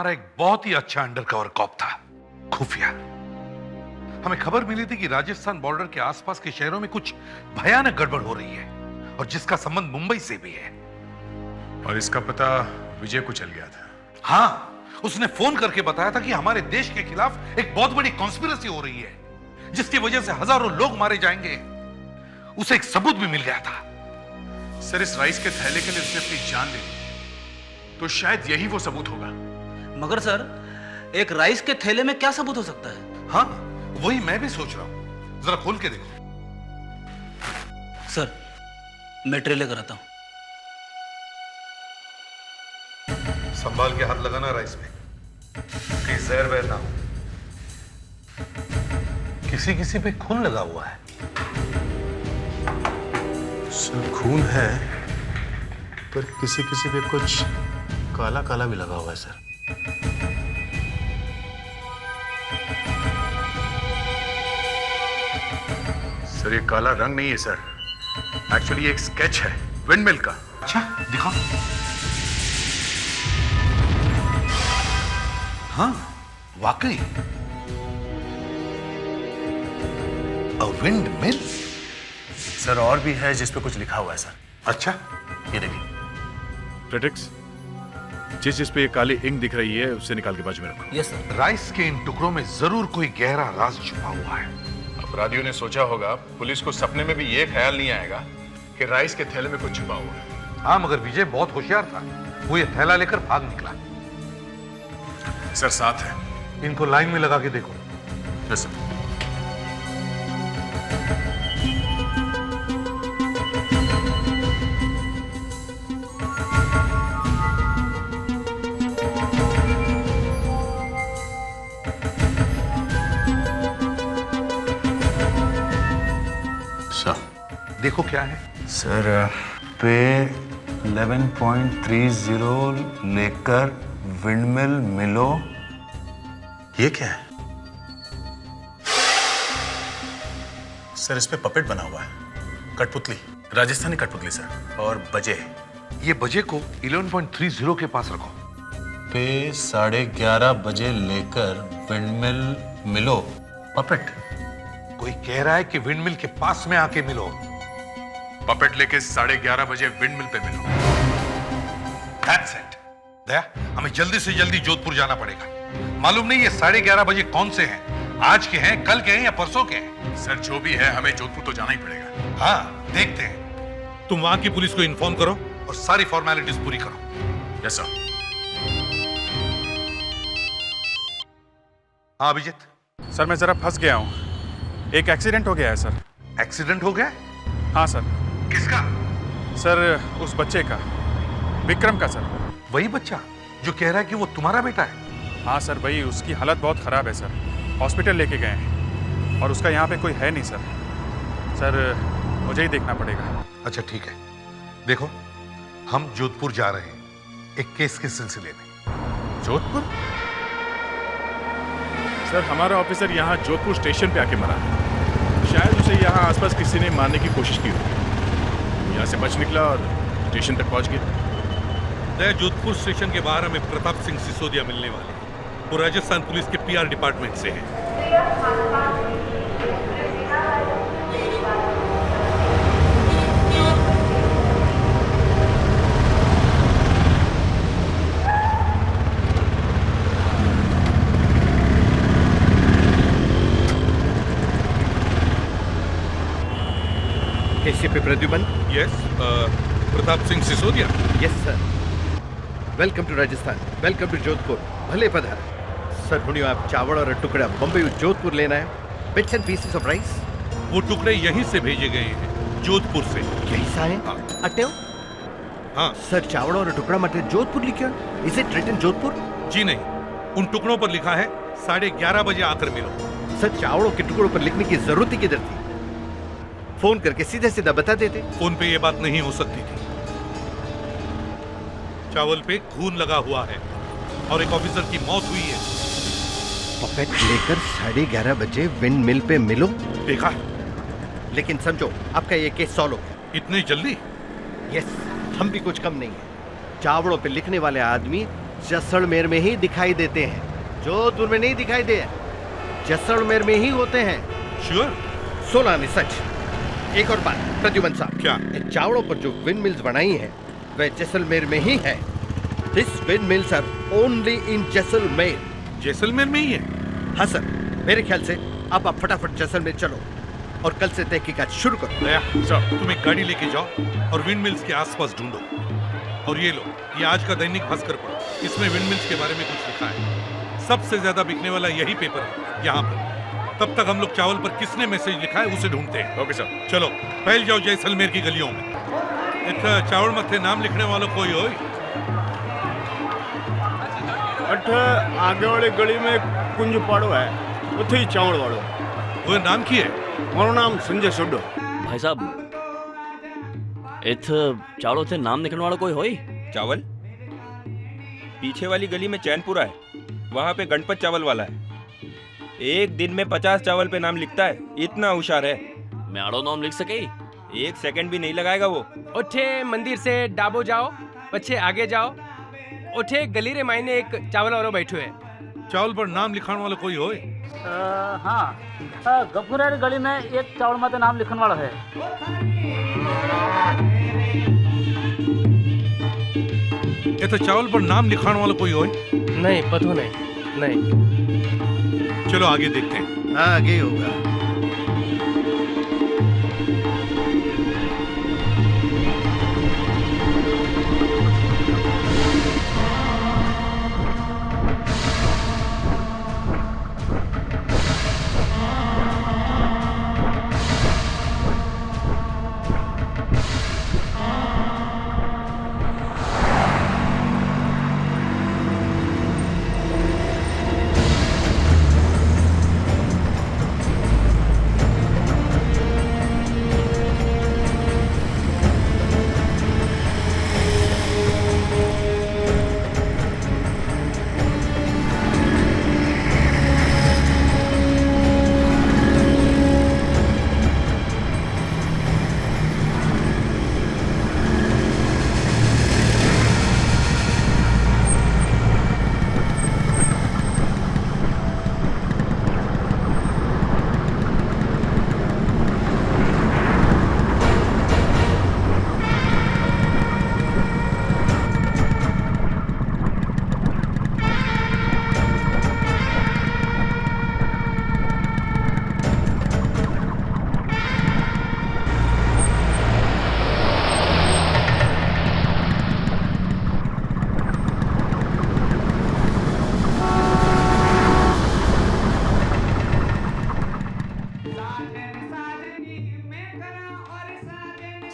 हमारा एक बहुत ही अच्छा अंडरकवर कॉप था, खुफिया। हमें खबर मिली थी कि राजस्थान बॉर्डर के आसपास के शहरों में कुछ भयानक गड़बड़ हो रही है और जिसका संबंध मुंबई से भी है। और इसका पता विजय को चल गया था। हाँ, उसने फोन करके बताया था कि हमारे देश के खिलाफ एक बहुत बड़ी कॉन्स्पिरेसी हो रही है, जिसकी वजह से हजारों लोग मारे जाएंगे। उसे एक सबूत भी मिल गया था। सर, इस राइस के थैले के लिए उसने अपनी जान ले ली, तो शायद यही वो सबूत होगा। मगर सर, एक राइस के थैले में क्या सबूत हो सकता है? हाँ, वही मैं भी सोच रहा हूं। जरा खोल के देखो। सर, मैं ट्रे लेकर आता हूं। संभाल के हाथ लगाना राइस में, कहीं जहर वहर ना हो। किसी किसी पे खून लगा हुआ है। सर, खून है पर किसी किसी पे कुछ काला काला भी लगा हुआ है सर। सर, ये काला रंग नहीं है सर, एक्चुअली एक स्केच है विंडमिल का। अच्छा, दिखाओ। हाँ, वाकई विंड मिल। सर, और भी है जिस पे कुछ लिखा हुआ है सर। अच्छा, ये देखिए। प्रेटिक्स, जिस पे ये काली इंक दिख रही है उससे निकाल के बाजू में रखो। Yes sir. राइस के इन टुकड़ों में जरूर कोई गहरा राज छुपा हुआ है। अपराधियों ने सोचा होगा, पुलिस को सपने में भी ये ख्याल नहीं आएगा कि राइस के थैले में कुछ छुपा हुआ है। हाँ, मगर विजय बहुत होशियार था। वो ये थैला लेकर भाग निकला। सर, साथ है। इनको लाइन में लगा के देखो। Yes sir. देखो क्या है। सर, पे 11.30 लेकर विंडमिल मिलो। ये क्या है? सर, इस पे पपेट बना हुआ है, कठपुतली, राजस्थानी कठपुतली सर, और बजे। ये बजे को 11.30 के पास रखो। पे 11:30 बजे लेकर विंडमिल मिलो, पपेट। कोई कह रहा है कि विंडमिल के पास में आके मिलो। पपेट लेके 11:30 बजे विंडमिल पे मिलो। That's it. दया, हमें जल्दी से जल्दी जोधपुर जाना पड़ेगा। मालूम नहीं ये 11:30 बजे कौन से हैं, आज के हैं, कल के हैं या परसों के हैं। सर, जो भी है हमें जोधपुर तो जाना ही पड़ेगा। हाँ, देखते हैं। तुम वहां की पुलिस को इन्फॉर्म करो और सारी फॉर्मेलिटीज पूरी करो। Yes sir. हाँ अभिजीत। सर, मैं जरा फंस गया हूँ। एक एक्सीडेंट हो गया है सर। एक्सीडेंट हो गया? हाँ सर। किसका? सर, उस बच्चे का, विक्रम का सर। वही बच्चा जो कह रहा है कि वो तुम्हारा बेटा है? हाँ सर, वही। उसकी हालत बहुत ख़राब है सर। हॉस्पिटल लेके गए हैं और उसका यहाँ पे कोई है नहीं सर। सर, मुझे ही देखना पड़ेगा। अच्छा ठीक है, देखो हम जोधपुर जा रहे हैं एक केस के सिलसिले में। जोधपुर? सर, हमारा ऑफिसर यहाँ जोधपुर स्टेशन पे आके मरा है। शायद उसे यहाँ आसपास किसी ने मारने की कोशिश की होगी। यहाँ से बच निकला और स्टेशन तक पहुँच गया। नया जोधपुर स्टेशन के बाहर हमें प्रताप सिंह सिसोदिया मिलने वाले हैं। वो राजस्थान पुलिस के PR डिपार्टमेंट से हैं। ACP Pradyuman. Yes, Pratap Singh Sisodia. Yes sir. Welcome to Rajasthan, welcome to Jodhpur. भले पधार सर। हुणियो आप चावल और टुकड़ा बम्बई जोधपुर लेना है। Bits and pieces of rice. वो टुकड़े यहीं से भेजे गए हैं, जोधपुर से। यही सा है? हाँ। अट्टे हाँ सर, चावल और टुकड़ा मटे जोधपुर लिखा। Is it written Jodhpur? जी नहीं, उन टुकड़ों पर लिखा है 11:30 बजे आकर मिलो। सर, चावलों के टुकड़ों पर लिखने की जरूरत ही किधर थी? फोन करके सीधा सीधा बता देते। फोन पे ये बात नहीं हो सकती थी। चावल पे खून लगा हुआ है और एक ऑफिसर की मौत हुई है। पपेट लेकर 11:30 बजे विंड मिल पे मिलो। देखा? लेकिन समझो, आपका ये केस सॉल्व हो गया। इतनी जल्दी? यस, हम भी कुछ कम नहीं है। चावड़ों पे लिखने वाले आदमी जैसलमेर में ही दिखाई देते हैं, जोधपुर में नहीं दिखाई दे, जैसलमेर में ही होते हैं। श्योर? सोना नहीं सच। एक और बात प्रद्युमन साहब, क्या? इन चावड़ों पर जो विंड मिल्स बनाई हैं वह जैसलमेर में ही है। This wind mills are only in Jaisalmer. Jaisalmer में ही है? हाँ सर, मेरे ख्याल से अब आप फटाफट जैसलमेर चलो और कल से तहकीकात शुरू करो। दया, तुम एक गाड़ी लेके जाओ और विंड मिल्स के आसपास ढूंढो। और ये लो, ये आज का दैनिक भास्कर पढ़ो, इसमें विंड मिल्स के बारे में कुछ लिखा है। सबसे ज्यादा बिकने वाला यही पेपर है यहाँ पर। तब तक हम लोग चावल पर किसने मैसेज लिखा है उसे ढूंढते हैं। Okay sir. चलो फैल जाओ जैसलमेर की गलियों में। इतना चावल मत्थे नाम लिखने वालों कोई हो? अठ आगे वाली गली में कुंज पाड़ो है, उथे ही चावल वाड़ो। वो नाम की है? मारो नाम संजय सोडो। भाई साहब, इत चावड़ों थे नाम लिखने वाला कोई होई? चावल पीछे वाली गली में चैनपुरा है, वहाँ पे गणपत चावल वाला है। एक दिन में 50 चावल पे नाम लिखता है, इतना होशियार है। मैं आड़ो नाम लिख सके? एक सेकंड भी नहीं लगाएगा वो। उठे मंदिर से डाबो जाओ, पछे आगे जाओ, उठे गली रे मायने एक चावल वालो बैठो है। चावल पर नाम लिखाने वाला कोई हो? हाँ, गफूर गली में एक चावल माते नाम लिखने वाला है। ये तो चावल पर नाम लिखाने वाला कोई हो? नहीं, पता नहीं। चलो आगे देखते हैं। हाँ, आगे होगा।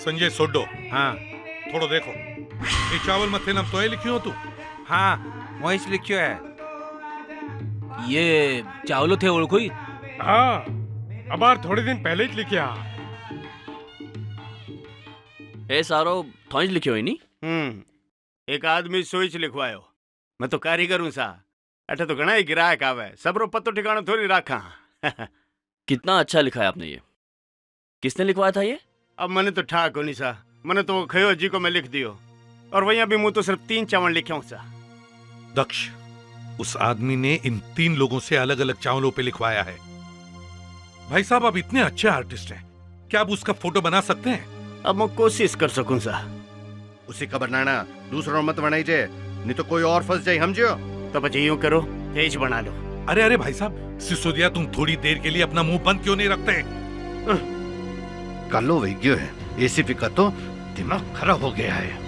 संजय सोडो, हाँ थोड़ो देखो, ये चावल मथे नाम तो लिखियो तू? हाँ, वहीं लिखियो है। ये चावलो थे ओळखो ही? हाँ, अबार थोड़े दिन पहले ही लिखिया। ए सारो थोंज लिखियो ही नी? एक आदमी सोच लिखवायो। मैं तो कारीगर हूँ सा, अठे तो घना ही गिरायक आवे, सबरो पत्तो ठिकानो थोड़ी राखा। कितना अच्छा लिखा है आपने ये। किसने लिखवाया था ये? अब मैंने तो ठाक होनी सा, मैंने तो खयो जी को मैं लिख दियो, और वहीं भी मुँह तो सिर्फ 3 चावल लिखे हूँ सा। दक्ष, उस आदमी ने इन 3 लोगों से अलग अलग चावलों पे लिखवाया है। भाई साहब, आप इतने अच्छे आर्टिस्ट हैं, क्या आप उसका फोटो बना सकते हैं? अब मैं कोशिश कर सकूं सा। उसी का बनाना, दूसरों मत बनाई जे, नहीं तो कोई और फंस जाए, समझियो? तो बच्चे यूं करो, तेज बना लो। अरे भाई साहब, सिसोदिया, तुम थोड़ी देर के लिए अपना मुंह बंद क्यों नहीं रखते? कालो वैज्ञ है, एसीपी का तो दिमाग खराब हो गया है।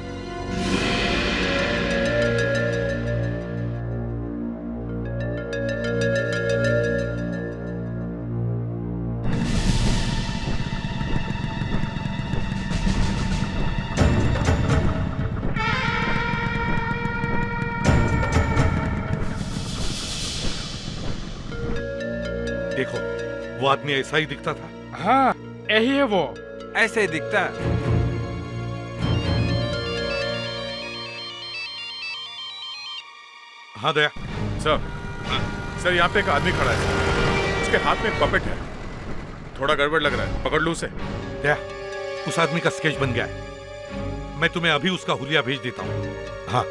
देखो, वो आदमी ऐसा ही दिखता था। हाँ, यही है वो। ऐसे ही दिखता है। हाँ दया। सर यहाँ पे एक आदमी खड़ा है, उसके हाथ में एक पपेट है, थोड़ा गड़बड़ लग रहा है, पकड़ लो उसे। दया, उस आदमी का स्केच बन गया है, मैं तुम्हें अभी उसका हुलिया भेज देता हूँ। हाँ,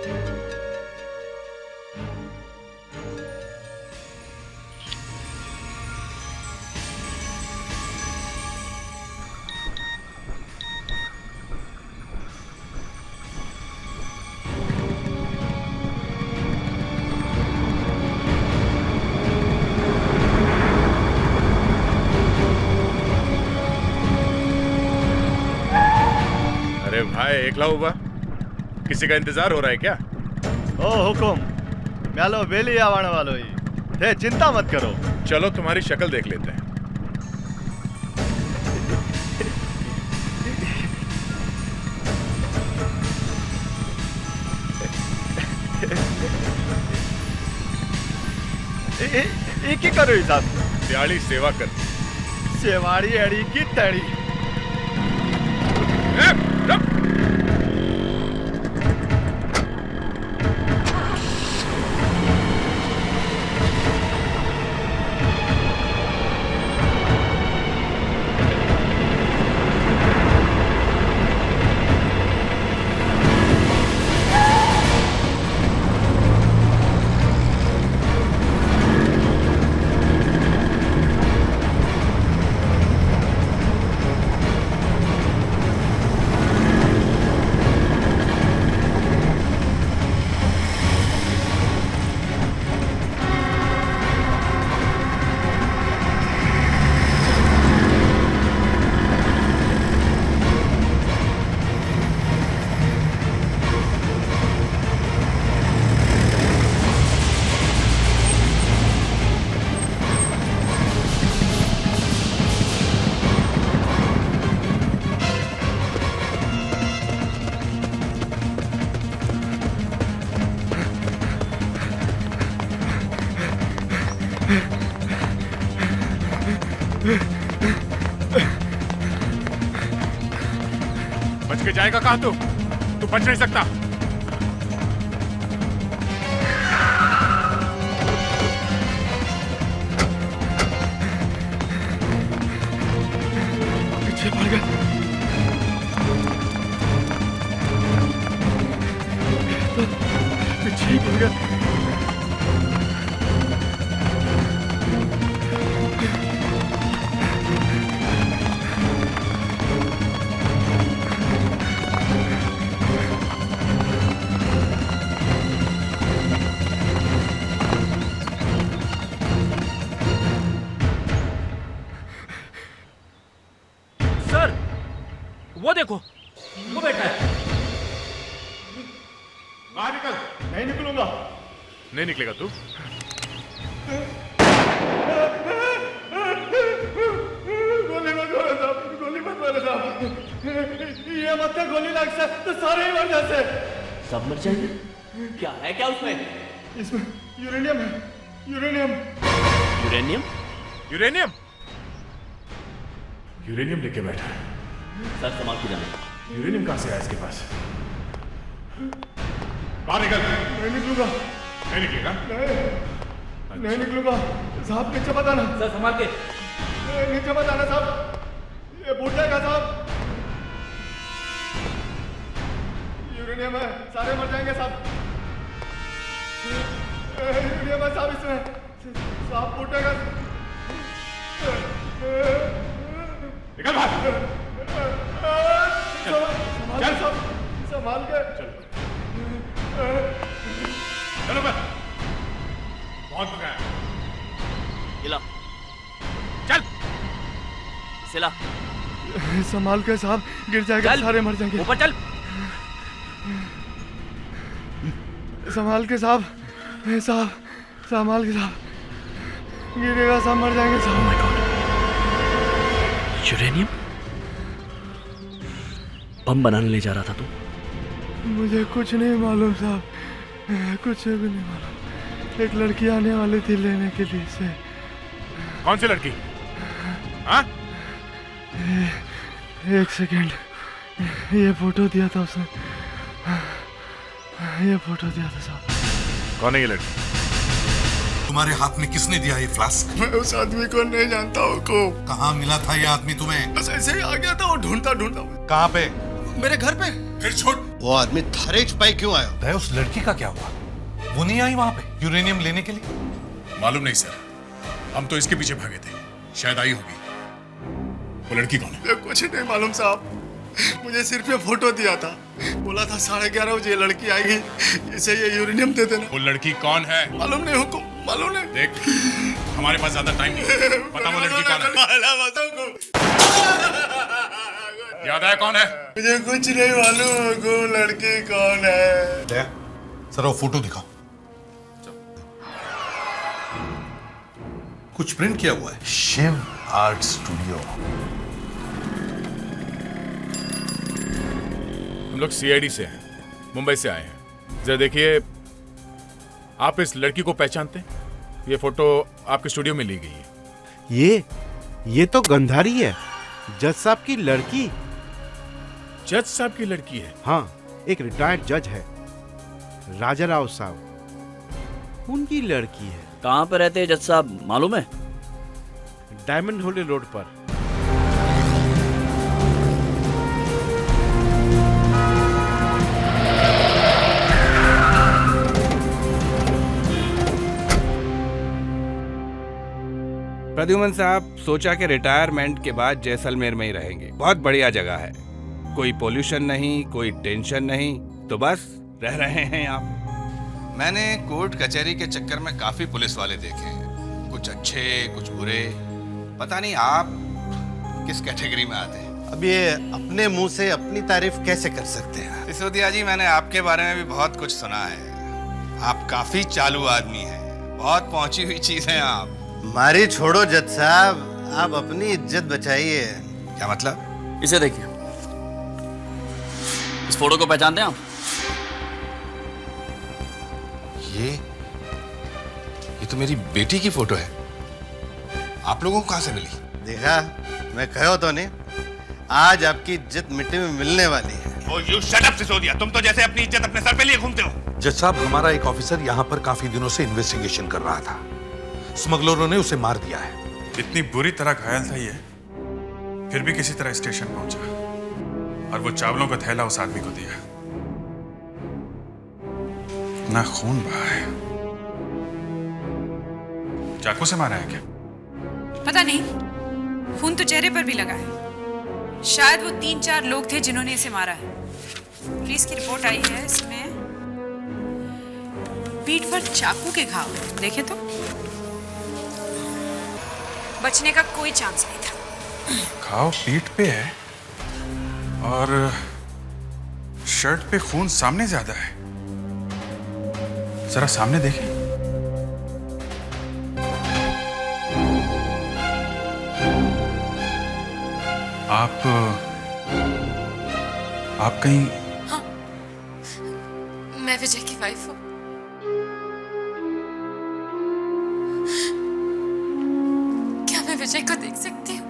हाय एकला हुआ, किसी का इंतजार हो रहा है क्या? ओ हुकुम, म्यालो बेली आवाने वालो ही थे, चिंता मत करो। चलो तुम्हारी शक्ल देख लेते हैं। एक ही करो ही साहब। दिहाड़ी सेवा कर। सेवाड़ी अड़ी की तड़ी। बच के जाएगा कहाँ तू बच नहीं सकता। पीछे पड़ गया। पीछे ही पड़ गया। वो देखो, वो बैठा है। बाहर निकल। नहीं निकलूंगा। नहीं निकलेगा तू? गोली मत मारो साहब, गोली मत मारो साहब। ये मत गोली लग से तो सारे ही मर जाते। सब मर जाएंगे? क्या है क्या उसमें? इसमें यूरेनियम है। यूरेनियम। यूरेनियम? यूरेनियम? यूरेनियम लेके बैठा है। सर संभाल के जाना। यूरेनियम कहाँ से आया इसके पास? बाहर निकल। नहीं निकलूंगा। नहीं निकलेगा? नहीं निकलूंगा साहब। नीचे मत आना। सर संभाल के। नीचे मत आना साहब, ये फूट जाएगा साहब। यूरेनियम है, सारे मर जाएंगे साहब। यूरेनियम है साहब इसमें, साहब फूटेगा। निकल बाहर। चल साहब, संभाल के। चलो बस, बहुत पकाया। इला चल सिला। संभाल के साहब, गिर जाएगा, सारे मर जाएंगे। ऊपर चल। संभाल के साहब, साहब संभाल के साहब, गिरेगा सब मर जाएंगे साहब। माय गॉड, यूरेनियम बम बनाने ले जा रहा था तू? मुझे कुछ नहीं मालूम साहब, कुछ भी नहीं मालूम। एक लड़की आने वाली थी लेने के लिए से। कौन सी लड़की? हाँ? एक सेकेंड, ये फोटो दिया था उसने, ये फोटो दिया था साहब। कौन है ये लड़की? तुम्हारे हाथ में किसने दिया ये फ्लास्क? मैं उस आदमी को नहीं जानता हूँ। कहाँ मिला था ये आदमी तुम्हें? बस ऐसे ही आ गया था और ढूंढता ढूंढता। कहाँ पे? मेरे घर पे। फिर छोड़। वो आदमी थारे छुपाई क्यों आया? उस लड़की का क्या हुआ? वो नहीं आई वहाँ पे यूरेनियम लेने के लिए? मालूम नहीं सर, हम तो इसके पीछे भागे थे, शायद आई होगी। वो लड़की कौन है? कुछ नहीं मालूम साहब, मुझे सिर्फ ये फोटो दिया था, बोला था 11:30 बजे लड़की आएगी, इसे ये यूरेनियम दे देना। वो लड़की कौन है? मालूम नहीं हुकुम, मालूम नहीं। देख, हमारे पास ज्यादा टाइम नहीं, बता वो लड़की कौन है? याद आया कौन है? मुझे कुछ नहीं मालूम वो लड़की कौन है। सर वो फोटो दिखाओ। कुछ प्रिंट किया हुआ है। Shiv art studio. हम लोग सीआईडी से हैं, मुंबई से आए हैं। जरा देखिए, आप इस लड़की को पहचानते हैं? ये फोटो आपके स्टूडियो में ली गई है। ये तो गंधारी है, जज साहब की लड़की। जज साहब की लड़की है? हाँ, एक रिटायर्ड जज है, राजा राव साहब, उनकी लड़की है। कहाँ पे रहते हैं जज साहब, मालूम है? डायमंड होली रोड पर। प्रद्युमन साहब, सोचा कि रिटायरमेंट के बाद जैसलमेर में ही रहेंगे। बहुत बढ़िया जगह है, कोई पोल्यूशन नहीं, कोई टेंशन नहीं, तो बस रह रहे हैं आप। मैंने कोर्ट कचहरी के चक्कर में काफी पुलिस वाले देखे हैं, कुछ अच्छे कुछ बुरे। पता नहीं आप किस कैटेगरी में आते हैं। अब ये अपने मुंह से अपनी तारीफ कैसे कर सकते हैं? सिसोदिया जी, मैंने आपके बारे में भी बहुत कुछ सुना है। आप काफी चालू आदमी हैं, बहुत पहुंची हुई चीज हैं आप। मारी छोड़ो जज साहब, आप अपनी इज्जत बचाइए। क्या मतलब? इसे देखिए, इस फोटो को पहचानते हैं आप? ये तो मेरी बेटी की फोटो है। आप लोगों को कहां से मिली? देखा, मैं कहो तो नहीं, आज आपकी इज्जत मिट्टी में मिलने वाली है। Oh, you shut up, Sisodia. तुम तो जैसे अपनी इज्जत अपने सर पे लिए घूमते हो। जज साहब, हमारा एक ऑफिसर यहाँ पर काफी दिनों से इन्वेस्टिगेशन कर रहा था। स्मगलरों ने उसे मार दिया है। इतनी बुरी तरह घायल था ये, फिर भी किसी तरह स्टेशन पहुंचा और वो चावलों का थैला उस आदमी को दिया। ना खून बहा है। चाकू से मारा है क्या? पता नहीं, खून तो चेहरे पर भी लगा है। शायद वो 3-4 लोग थे जिन्होंने इसे मारा है। पुलिस की रिपोर्ट आई है, इसमें पीठ पर चाकू के घाव हैं। देखें तो बचने का कोई चांस नहीं था। घाव पीठ पे है और शर्ट पे खून सामने ज्यादा है। जरा सामने देखें। आप कहीं? हाँ, मैं विजय की वाइफ हूँ। क्या मैं विजय को देख सकती हूँ?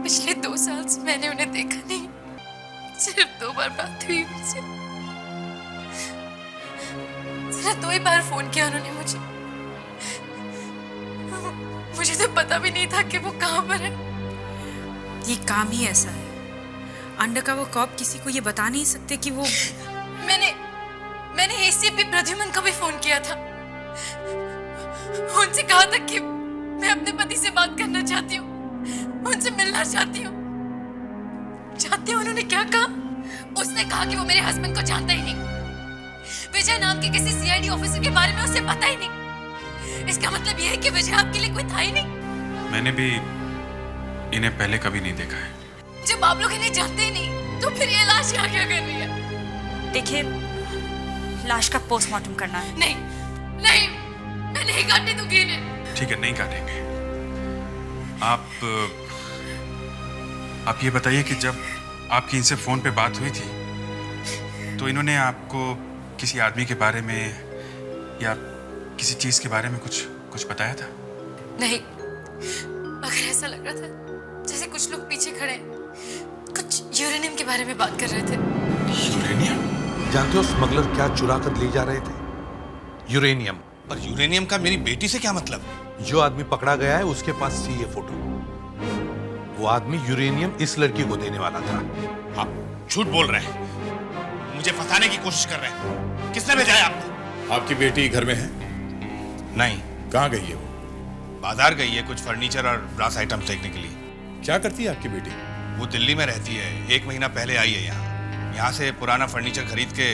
पिछले 2 साल से मैंने उन्हें देखा नहीं, सिर्फ 2 बार बात हुई उनसे। सिर्फ 2 ही बार फोन किया उन्होंने मुझे। मुझे तो पता भी नहीं था कि वो कहाँ पर है। ये काम ही ऐसा है, अंडरकवर कॉप किसी को ये बता नहीं सकते कि वो। मैंने एसीपी प्रद्युमन को भी फोन किया था, उनसे कहा था कि मैं अपने पति से बात करना चाहती हूँ, उनसे मिलना चाहती हूँ। जानते हो उन्होंने क्या कहा? उसने कहा कि वो मेरे हस्बैंड को जानता ही नहीं। विजय नाम के किसी सीआईडी ऑफिसर के बारे में उसे पता ही नहीं। इसका मतलब यह है कि विजय आपके लिए कोई था ही नहीं। मैंने भी इन्हें पहले कभी नहीं देखा है। जब आप लोग इन्हें जानते ही नहीं, तो फिर ये लाश यहाँ क्या कर रही है? देखिए, लाश का पोस्टमार्टम करना है। नहीं, मैं नहीं काटने दूंगी इन्हें। ठीक है, नहीं काटेंगे। आप ये बताइए कि जब आपकी इनसे फोन पे बात हुई थी, तो इन्होंने आपको किसी आदमी के बारे में या किसी चीज के बारे में कुछ बताया था? नहीं, मगर ऐसा लग रहा था जैसे कुछ लोग पीछे खड़े हैं, कुछ यूरेनियम के बारे में बात कर रहे थे। यूरेनियम? जानते हो स्मगलर क्या चुरा कर ले जा रहे थे? यूरेनियम। और यूरेनियम का मेरी बेटी से क्या मतलब? जो आदमी पकड़ा गया है उसके पास थी ये फोटो। वो आदमी यूरेनियम इस लड़की को देने वाला था। आप झूठ बोल रहे हैं, मुझे फंसाने की कोशिश कर रहे हैं। किसने भेजा है आपको? आपकी बेटी घर में है? नहीं। कहाँ गई है वो? बाजार गई है कुछ फर्नीचर और ब्रास आइटम्स देखने के लिए। क्या करती है आपकी बेटी? वो दिल्ली में रहती है, 1 महीना पहले आई है यहाँ से पुराना फर्नीचर खरीद के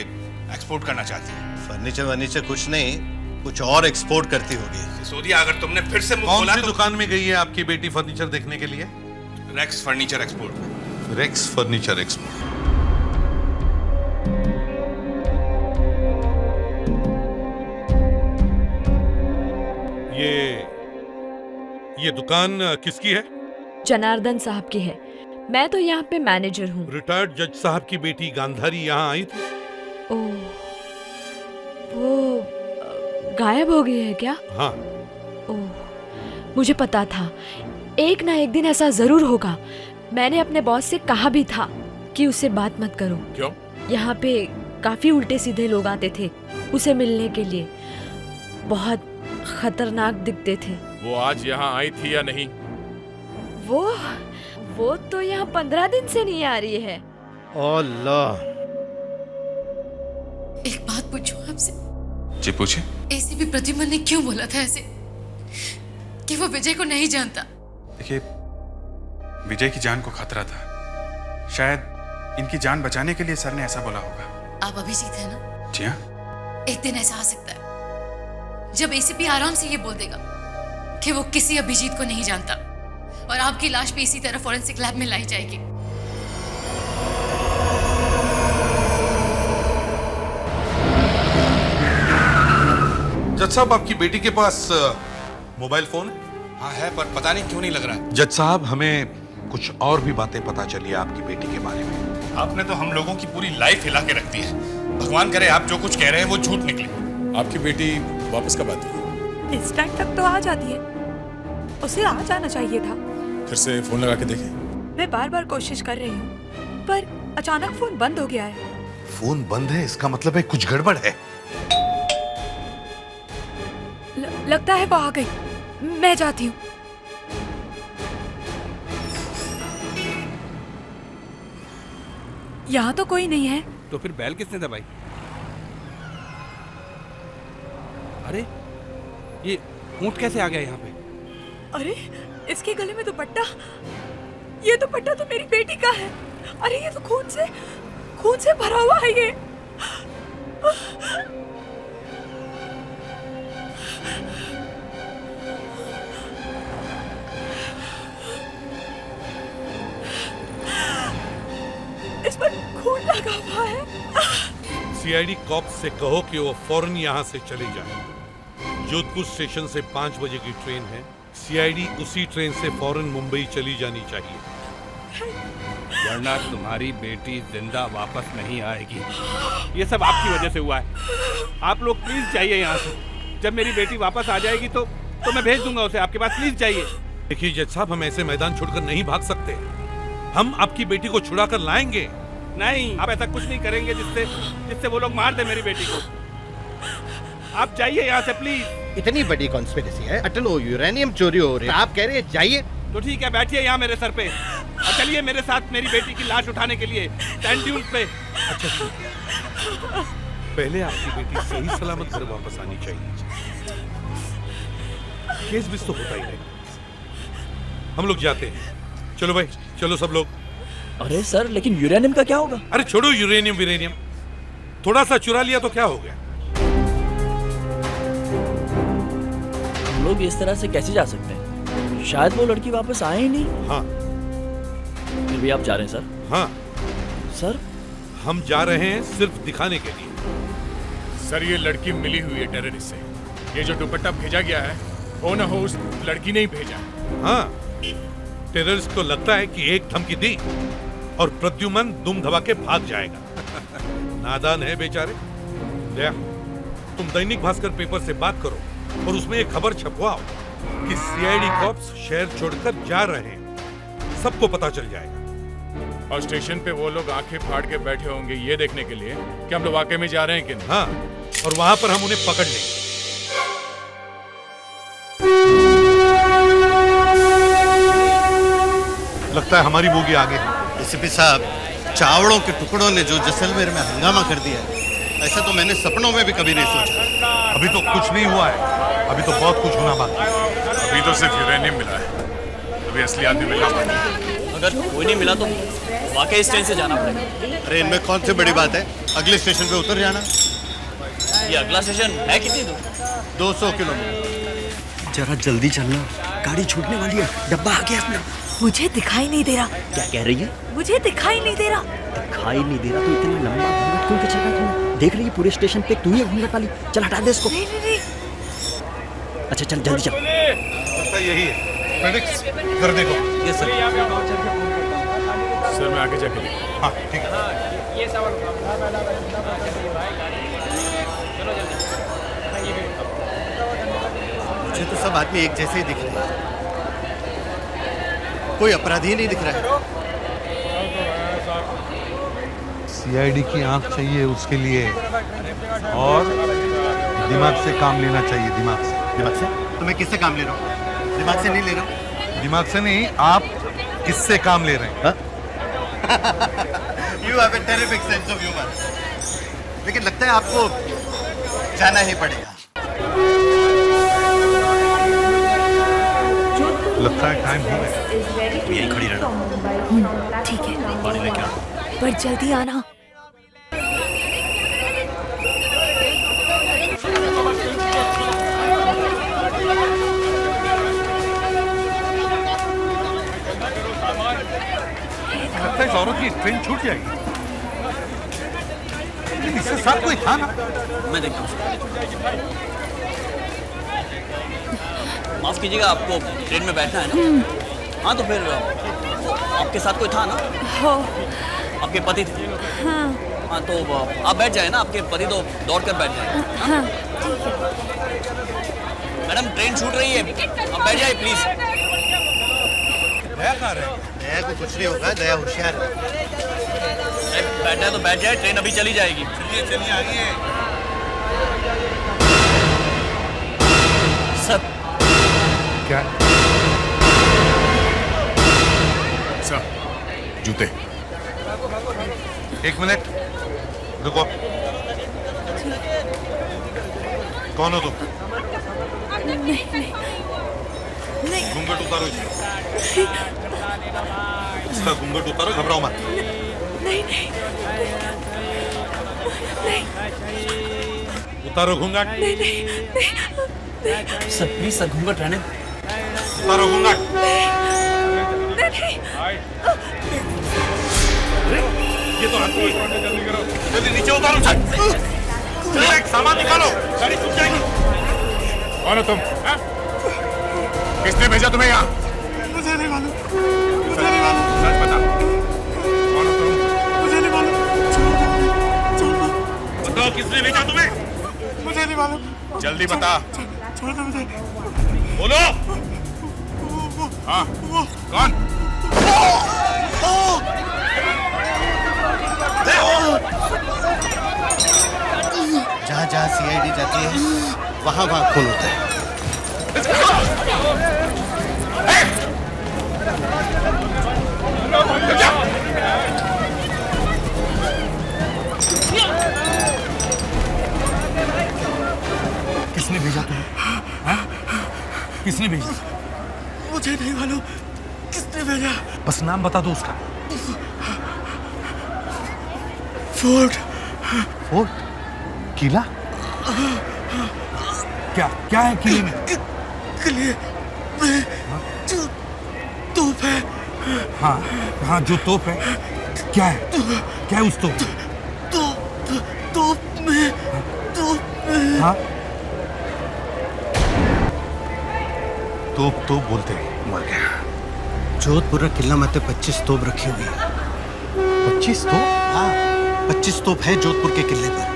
एक्सपोर्ट करना चाहती है। फर्नीचर कुछ नहीं, कुछ और एक्सपोर्ट करती होगी। सिसोदिया, अगर तुमने फिर से कौन सी दुकान में गई है आपकी बेटी फर्नीचर देखने के लिए? Rex furniture export. Rex furniture export. ये दुकान किसकी है? जनार्दन साहब की है। मैं तो यहाँ पे मैनेजर हूँ। रिटायर्ड जज साहब की बेटी गांधारी यहाँ आई थी? ओह, वो गायब हो गई है क्या? हाँ। ओह, मुझे पता था एक ना एक दिन ऐसा जरूर होगा। मैंने अपने बॉस से कहा भी था कि उससे बात मत करो। क्यों? यहाँ पे काफी उल्टे सीधे लोग आते थे उसे मिलने के लिए। बहुत खतरनाक दिखते थे। वो आज यहाँ आई थी या नहीं? वो तो यहाँ 15 दिन से नहीं आ रही है। अल्लाह। एक बात पूछूं आपसे? जी पूछे। एसीपी प्रद्युमन ने क्यों बोला था ऐसे कि वो विजय को नहीं जानता? देखिए, विजय की जान को खतरा था। शायद इनकी जान बचाने के लिए सर ने ऐसा बोला होगा। आप अभिजीत है ना? जी हाँ। एक दिन ऐसा आ सकता है जब एसीपी आराम से ये बोल देगा कि वो किसी अभिजीत को नहीं जानता और आपकी लाश भी इसी तरह फॉरेंसिक लैब में लाई जाएगी। जज साहब, आपकी बेटी के पास मोबाइल फोन है? हाँ है, पर पता नहीं क्यों नहीं लग रहा है। जज साहब, हमें कुछ और भी बातें पता चली है आपकी बेटी के बारे में। आपने तो हम लोगों की पूरी लाइफ हिला के रख दी है। भगवान करे आप जो कुछ कह रहे हैं वो झूठ निकले। आपकी बेटी वापस कब आती है? इस टाइम तक तो आ जाती है। उसे आ जाना चाहिए था। फिर से फोन लगा के देखें। मैं बार बार कोशिश कर रही हूँ पर अचानक फोन बंद हो गया है। फोन बंद है इसका मतलब है कुछ गड़बड़ है। लगता है वो आ गई। मैं जाती हूँ। यहाँ तो कोई नहीं है। तो फिर बैल किसने दबाई? अरे ये ऊंट कैसे आ गया यहाँ पे? अरे इसके गले में दुपट्टा। ये दुपट्टा तो मेरी बेटी का है। अरे ये तो खून से भरा हुआ है ये। इस पर खून लगा हुआ है। सीआईडी कॉप्स से कहो कि वो फौरन यहाँ से चले जाए। जोधपुर स्टेशन से 5 बजे की ट्रेन है। सीआईडी उसी ट्रेन से फौरन मुंबई चली जानी चाहिए, वरना तुम्हारी बेटी जिंदा वापस नहीं आएगी। ये सब आपकी वजह से हुआ है। आप लोग प्लीज जाइए यहाँ से। जब मेरी बेटी वापस आ जाएगी तो मैं भेज दूंगा उसे आपके पास। प्लीज जाइए। देखिए जज साहब, हम ऐसे मैदान छोड़कर नहीं भाग सकते। हम आपकी बेटी को छुड़ा कर लाएंगे। नहीं, आप ऐसा कुछ नहीं करेंगे जिससे वो लोग मार दे मेरी बेटी को। आप जाइए यहाँ से प्लीज। इतनी बड़ी कॉन्स्पिरेसी है, अटलो यूरेनियम चोरी हो रही है, आप कह रहे हैं जाइए? तो ठीक है, बैठिए यहाँ मेरे सर पे और चलिए मेरे साथ मेरी बेटी की लाश उठाने के लिए सैंड ड्यून्स पे। अच्छा ठीक है, पहले आपकी बेटी सही सलामत घर वापस आनी चाहिए। केस भी तो होता ही रहेगा। हम लोग जाते हैं। चलो भाई, चलो सब लोग। अरे सर, लेकिन यूरेनियम का क्या होगा? अरे छोड़ो यूरेनियम, थोड़ा सा चुरा लिया तो क्या हो गया। हम लोग इस तरह से कैसे जा सकते हैं? शायद वो लड़की वापस आए ही नहीं। हाँ। फिर भी आप जा रहे हैं सर? हाँ सर, हम जा रहे हैं सिर्फ दिखाने के लिए। सर, ये लड़की मिली हुई है टेररिस्ट से। ये जो दुपट्टा भेजा गया है, हो ना हो उस लड़की ने ही भेजा। हाँ, टेररिस्ट को लगता है कि एक धमकी दी और प्रद्युमन दुम दबा के भाग जाएगा। नादान है बेचारे। दया, तुम दैनिक भास्कर पेपर से बात करो और उसमें एक खबर छपवाओ कि सीआईडी कॉप्स शहर छोड़कर जा रहे हैं। सबको पता चल जाएगा। और स्टेशन पे वो लोग आंखें फाड़ के बैठे होंगे ये देखने के लिए कि हम लोग वाकई में जा रहे हैं कि नहीं। हाँ, और वहां पर हम उन्हें पकड़ लेंगे। लगता है हमारी बोगी आगे। एसीपी साहब, चावड़ों के टुकड़ों ने जो जैसलमेर में हंगामा कर दिया है, ऐसा तो मैंने सपनों में भी कभी नहीं सोचा। अभी तो कुछ नहीं हुआ है, अभी तो बहुत कुछ होना बाकी है। अभी तो सिर्फ यूरेनियम मिला है, अभी असली आदमी मिला। अगर कोई नहीं मिला तो वाकई इस ट्रेन से जाना पड़ेगा। अरे इनमें कौन सी बड़ी बात है, अगले स्टेशन पे उतर जाना। ये अगला स्टेशन है कितनी दूर? 200 किलोमीटर। जरा जल्दी चलना, गाड़ी छूटने वाली है, डब्बा आ गया अपना। मुझे दिखाई नहीं दे रहा। क्या कह रही है? मुझे दिखाई नहीं दे रहा। दिखाई नहीं दे रहा तो इतना लंबा घूंघट क्यों खींचा तूने? देख रही है पूरे स्टेशन पे तू ही घूंघट वाली। चल हटा दे इसको। नहीं। अच्छा चल जल्दी चल। रास्ता यही है। फेलिक्स इधर देखो। Yes sir. सर मैं आगे जाके देखूं। हाँ ठीक है। ये सवाल मुझे तो सब आदमी एक जैसे ही दिख रहे हैं, कोई अपराधी नहीं दिख रहा है। सीआईडी की आंख चाहिए उसके लिए, और दिमाग से काम लेना चाहिए। दिमाग से तो मैं किससे काम ले रहा हूँ? दिमाग से नहीं ले रहा हूँ। दिमाग से नहीं, आप किससे काम ले रहे हैं? You have a terrific sense of humor. लेकिन लगता है आपको जाना ही पड़ेगा। लगता है टाइम हो गया। यहीं खड़ी रहना। ठीक है, पानी लेके आ। पर जल्दी आना। लगता है इस औरत की ट्रेन छूट जाएगी। लेकिन इससे साथ कोई था ना। मैं देखता हूँ। माफ कीजिएगा, आपको ट्रेन में बैठना है ना? हाँ तो फिर आपके साथ कोई था ना? हो। आपके पति थे? हाँ। हाँ तो आप बैठ जाए ना, आपके पति तो दौड़ कर बैठ जाए। हाँ। मैडम ट्रेन छूट रही है, आप बैठ जाइए प्लीज। दया कहाँ रहे? दया को कुछ नहीं होगा, दया होशियार है। बैठना है तो बैठ जाए, ट्रेन अभी चली जाएगी। चलिए आइए। सर क्या? सर जूते। एक मिनट रुको। कौन हो तुम? नहीं। घूंघट उतारो इसका घूंघट उतारो, घबराओ मत। नहीं। उतारो घूंघट। नहीं। सर प्लीज सर, घूंघट रहने। उतारो घूंघट। नहीं। ये तो हाथ जल्दी करो, जल्दी नीचे उतारो। चलो एक सामान निकालो, गाड़ी छूट जाएगी। कौन हो तुम? किसने भेजा तुम्हें यहाँ? मुझे नहीं मालूम। सच बता, कौन हो तुम? मुझे नहीं मालूम। बताओ किसने भेजा तुम्हें? मुझे नहीं मालूम। जल्दी बता। छोड़ दो मुझे। बोलो। हाँ कौन? जहाँ जहाँ सीआईडी जाती है वहाँ वहाँ खून होता है। किसने भेजा तुम्हें? किसने भेजा? मुझे नहीं मालूम किसने भेजा। बस नाम बता दो उसका। फोर्ट। किला? क्या है किले में? किले में जो तोप है। हाँ जो तोप है। क्या है उस तोप? तोप में। हाँ तोप बोलते हैं। मर गया। जोधपुर किला में 25 तोप रखी हुई है। 25 तोप? हाँ 25 तोप है जोधपुर के किले पर।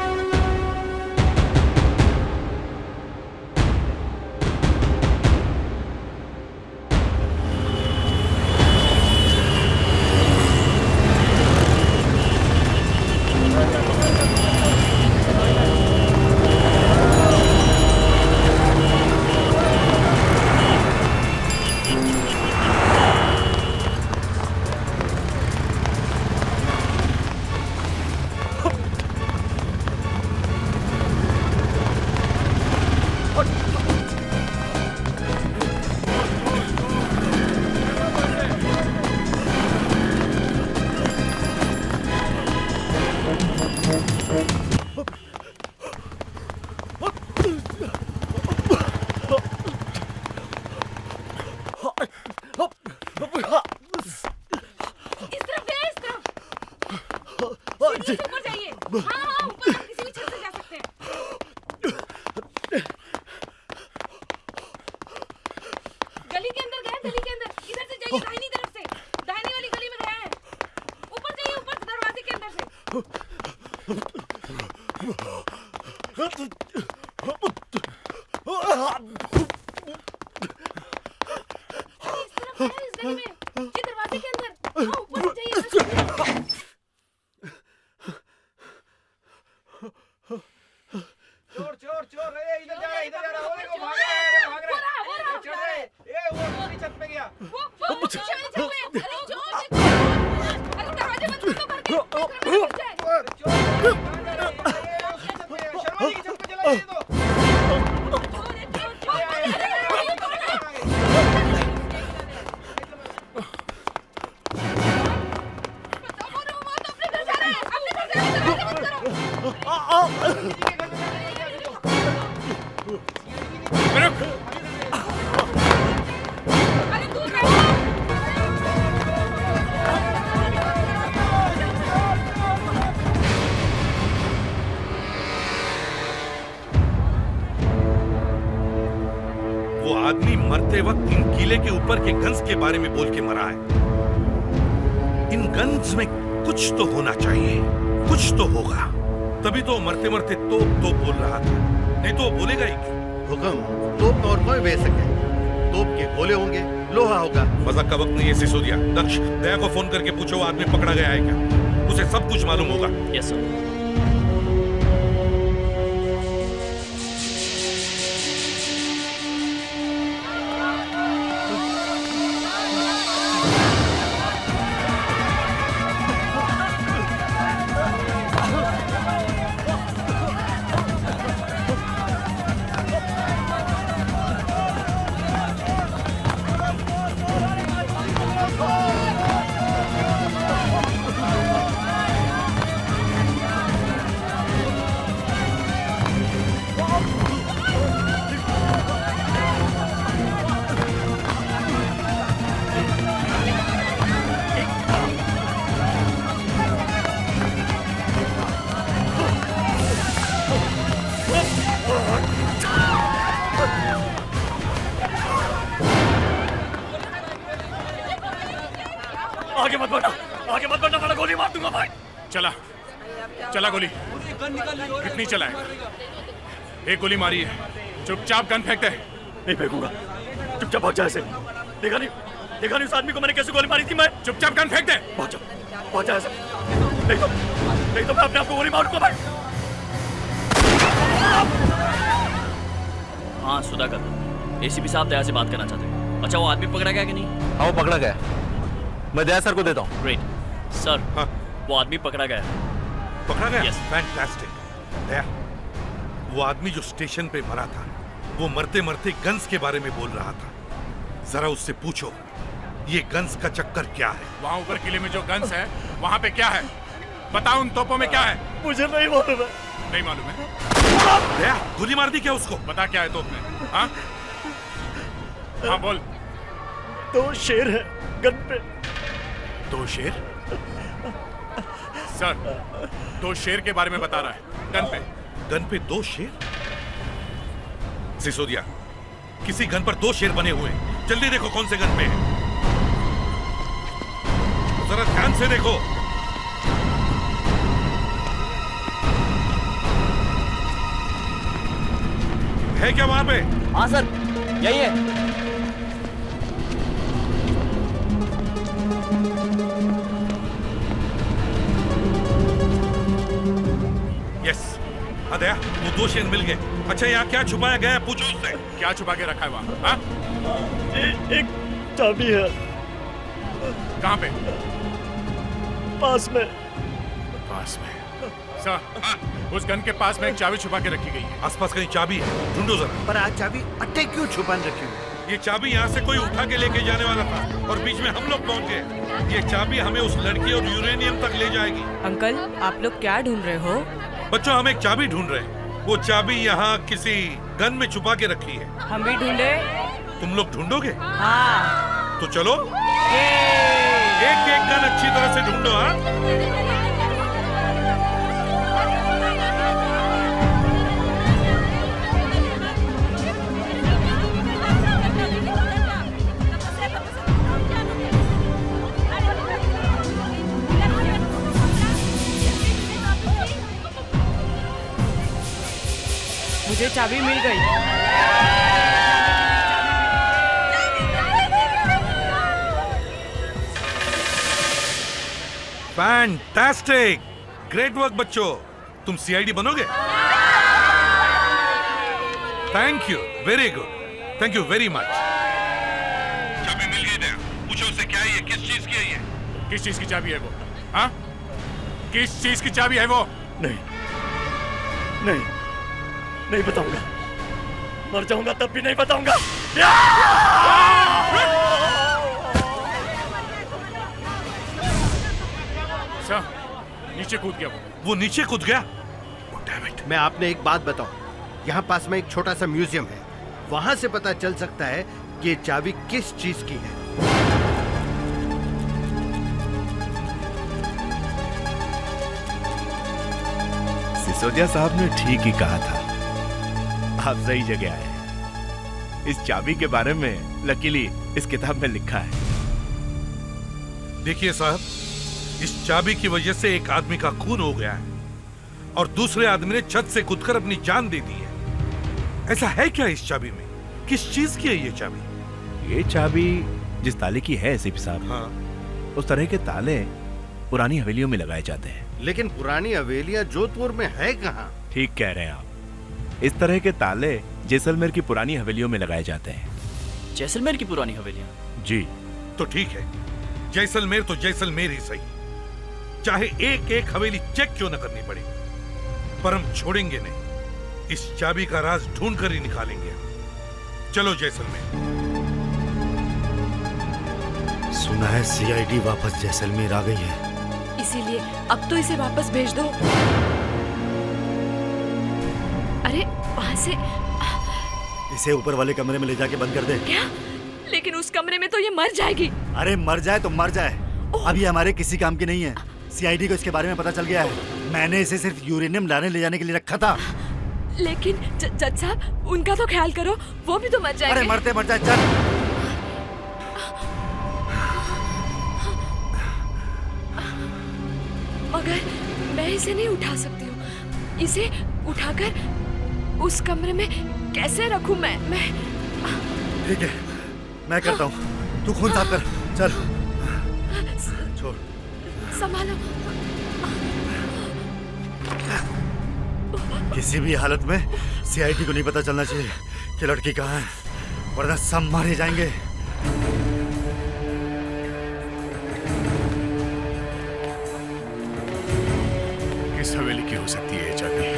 वो आदमी मरते वक्त इन किले के ऊपर के गन्स के बारे में बोल के मरा है। इन गन्स में कुछ तो होना चाहिए, कुछ तो होगा। तभी तो मरते मरते तोप बोल रहा था, नहीं तो बोलेगा ही क्यों? हुक्म, तोप और कोई भेज सके। तोप के गोले होंगे, लोहा होगा। मजाक का वक्त नहीं है सिसोदिया। दक्ष, दया को फोन करके पूछो वो आदमी पकड़ा गया है क्या? उसे सब कुछ मालूम होगा। Yes sir. आगे मत बढ़ना, आगे मत बढ़ना, वरना गोली मार दूंगा भाई। चला चला गोली। कितनी चलाएगा? एक गोली मारी है, चुपचाप गन फेंकते है। नहीं फेंकूंगा, चुपचाप भाग जा ऐसे। देखा नहीं उस आदमी को मैंने कैसे गोली मारी थी? मैं चुपचाप गन फेंक दे। भाग जा ऐसे। नहीं तो मैं अपने आप को गोली मारूंगा भाई। हाँ सुधाकर, एसीपी साहब दया से बात करना चाहते हैं। अच्छा वो आदमी पकड़ा गया कि नहीं? हाँ वो पकड़ा गया, मैं दया सर को देता हूँ। Great sir. हाँ। वो आदमी पकड़ा गया। पकड़ा गया? फैंटास्टिक। दया, वो आदमी जो स्टेशन पे मरा था, वो मरते मरते गन्स के बारे में बोल रहा था। जरा उससे पूछो ये गन्स का चक्कर क्या है? वहाँ ऊपर किले में जो गन्स है वहाँ पे क्या है? बताओ उन तोपों में क्या है? मुझे नहीं मालूम है। नहीं मालूम है? दया, गोली मार दी क्या उसको? बता क्या है तोप में? हाँ हाँ बोल। 2 शेर है गन पे। 2 शेर? सर 2 शेर के बारे में बता रहा है। गन पे? गन पे 2 शेर? सिसोदिया, किसी गन पर 2 शेर बने हुए हैं। जल्दी देखो कौन से गन पे है। जरा ध्यान से देखो। है क्या वहां पे? हाँ सर, यही है। यस, अदया, वो 2 शेर मिल गए। अच्छा यहाँ क्या छुपाया गया है? पूछो उससे। क्या छुपा के रखा है वहाँ? हाँ? एक चाबी है। कहाँ पे? पास में। पास में? सर, उस गन के पास में एक चाबी छुपा के रखी गई है। आसपास कहीं चाबी है, ढूंढो जरा। पर आज चाबी अट्टे क्यों छुपान रखी हुई? ये चाबी यहाँ से कोई उठा के लेके जाने वाला था और बीच में हम लोग पहुँच गए। ये चाबी हमें उस लड़की और यूरेनियम तक ले जाएगी। अंकल, आप लोग क्या ढूंढ रहे हो? बच्चों, हम एक चाबी ढूंढ रहे हैं। वो चाबी यहाँ किसी गन में छुपा के रखी है। हम भी ढूंढे। तुम लोग ढूंढोगे? हाँ। तो चलो एक एक गन अच्छी तरह से ढूंढो। हाँ, मुझे चाबी मिल गई। फैंटास्टिक, ग्रेट वर्क बच्चों। तुम सीआईडी बनोगे? Thank you, very good, thank you very much. चाबी मिल गई दया। पूछो उससे क्या है ये, किस चीज की है ये? किस चीज की चाबी है वो? हाँ? किस चीज की चाबी है वो? नहीं बताऊंगा। मर जाऊंगा तब भी नहीं बताऊंगा। सर, नीचे कूद गया वो नीचे कूद गया? मैं आपने एक बात बताऊं, यहाँ पास में एक छोटा सा म्यूजियम है। वहां से पता चल सकता है कि ये चाबी किस चीज की है। सिसोदिया साहब ने ठीक ही कहा था, आप सही जगह आए। इस चाबी के बारे में लकीली इस किताब में लिखा है। देखिए साहब, इस चाबी की वजह से एक आदमी का खून हो गया है और दूसरे आदमी ने छत से कूदकर अपनी जान दे दी है। ऐसा है क्या इस चाबी में? किस चीज की है ये चाबी? ये चाबी जिस ताले की है एसीपी साहब, हाँ। उस तरह के ताले पुरानी हवेलियों में लगाए जाते हैं। लेकिन पुरानी हवेलियां जोधपुर में है कहाँ? ठीक कह रहे हैं आप। इस तरह के ताले जैसलमेर की पुरानी हवेलियों में लगाए जाते हैं। जैसलमेर की पुरानी हवेलियां? जी। तो ठीक है, जैसलमेर तो जैसलमेर ही सही, चाहे एक एक हवेली चेक क्यों न करनी पड़े, पर हम छोड़ेंगे नहीं। इस चाबी का राज ढूंढ कर ही निकालेंगे। चलो जैसलमेर। सुना है सीआईडी वापस जैसलमेर आ गई है, इसीलिए अब तो इसे वापस भेज दो। अरे वहां से इसे ऊपर वाले कमरे में ले जाके बंद कर दे। क्या? लेकिन उस कमरे में तो ये मर जाएगी। अरे मर जाए तो मर जाए, अब ये हमारे किसी काम की नहीं है। सीआईडी को इसके बारे में पता चल गया है। मैंने इसे सिर्फ यूरेनियम लाने ले जाने के लिए रखा था। लेकिन जज साहब, उनका तो ख्याल करो, वो भी तो मर जाएंगे। अरे मरते मर जाए, चल। मगर मैं इसे नहीं उठा सकती हूँ। इसे उठाकर उस कमरे में कैसे रखूं मैं? ठीक है, मैं करता हूँ, तू खून साफ कर, चल। छोड़। संभालो। किसी भी हालत में सीआईडी को नहीं पता चलना चाहिए कि लड़की कहाँ है, वरना सब मारे जाएंगे। किस हवेली की हो सकती है ये चाबी?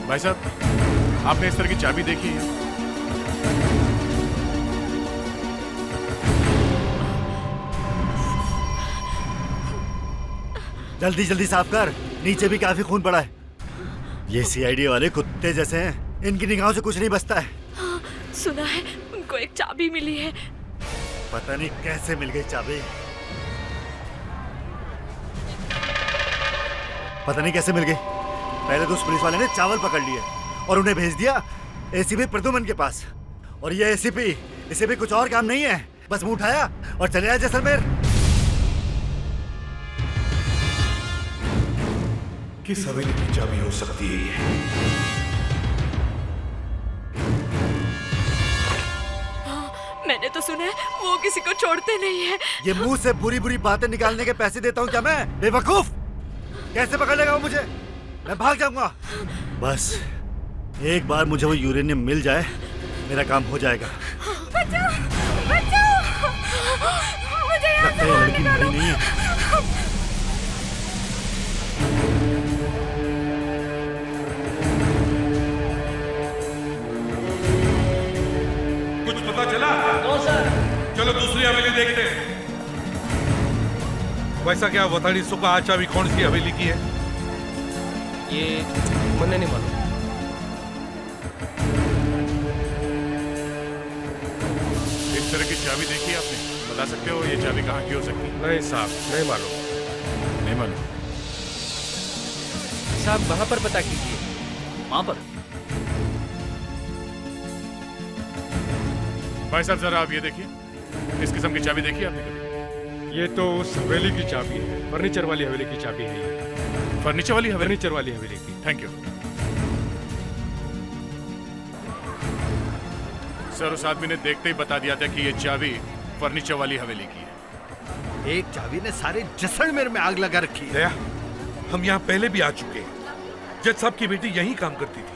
भाई साहब, आपने इस तरह की चाबी देखी है? जल्दी जल्दी साफ कर, नीचे भी काफी खून पड़ा है। ये सीआईडी वाले कुत्ते जैसे हैं, इनकी निगाहों से कुछ नहीं बचता है। हाँ, सुना है उनको एक चाबी मिली है। पता नहीं कैसे मिल गई चाबी, पता नहीं कैसे मिल गई। पहले तो उस पुलिस वाले ने चावल पकड़ लिए और उन्हें भेज दिया एसीपी प्रद्युमन के पास। और ये एसीपी, इसे भी कुछ और काम नहीं है, बस मुंह उठाया और चले आए जैसलमेर। किस हवेली की चाबी हो सकती है ये? हाँ, मैंने तो सुना है वो किसी को छोड़ते नहीं है। ये मुंह से बुरी बुरी बातें निकालने के पैसे देता हूँ क्या मैं? बेवकूफ! कैसे पकड़ लेगा वो मुझे? मैं भाग जाऊंगा। बस एक बार मुझे वो यूरेनियम मिल जाए, मेरा काम हो जाएगा। बचाओ! बचाओ! मुझे यहाँ से बाहर लड़की निकालो। मरी नहीं है। कुछ पता चला? No sir. चलो दूसरी हवेली देखते हैं। वैसा क्या वताड़ी सुका आ चाबी कौन सी हवेली की है? ये मुझे नहीं मालूम। इस तरह की चाबी देखी है आपने? बता सकते हो ये चाबी कहाँ की हो सकती है? नहीं साहब, नहीं मालूम। नहीं मालूम। साहब वहाँ पर पता कीजिए। वहाँ पर? भाई साहब जरा आप ये देखिए, इस किस्म की चाबी देखी आपने कभी? ये तो उस हवेली की चाबी है, फर्नीचर वाली हवेली की चाबी है ये। फर्नीचर वाली हवेली? फर्नीचर वाली हवेली की। Thank you sir. उस आदमी ने देखते ही बता दिया था कि ये चाबी फर्नीचर वाली हवेली की है। एक चाबी ने सारे जैसलमेर में आग लगा रखी है। दया, हम यहाँ पहले भी आ चुके हैं। जज साहब की बेटी यहीं काम करती थी।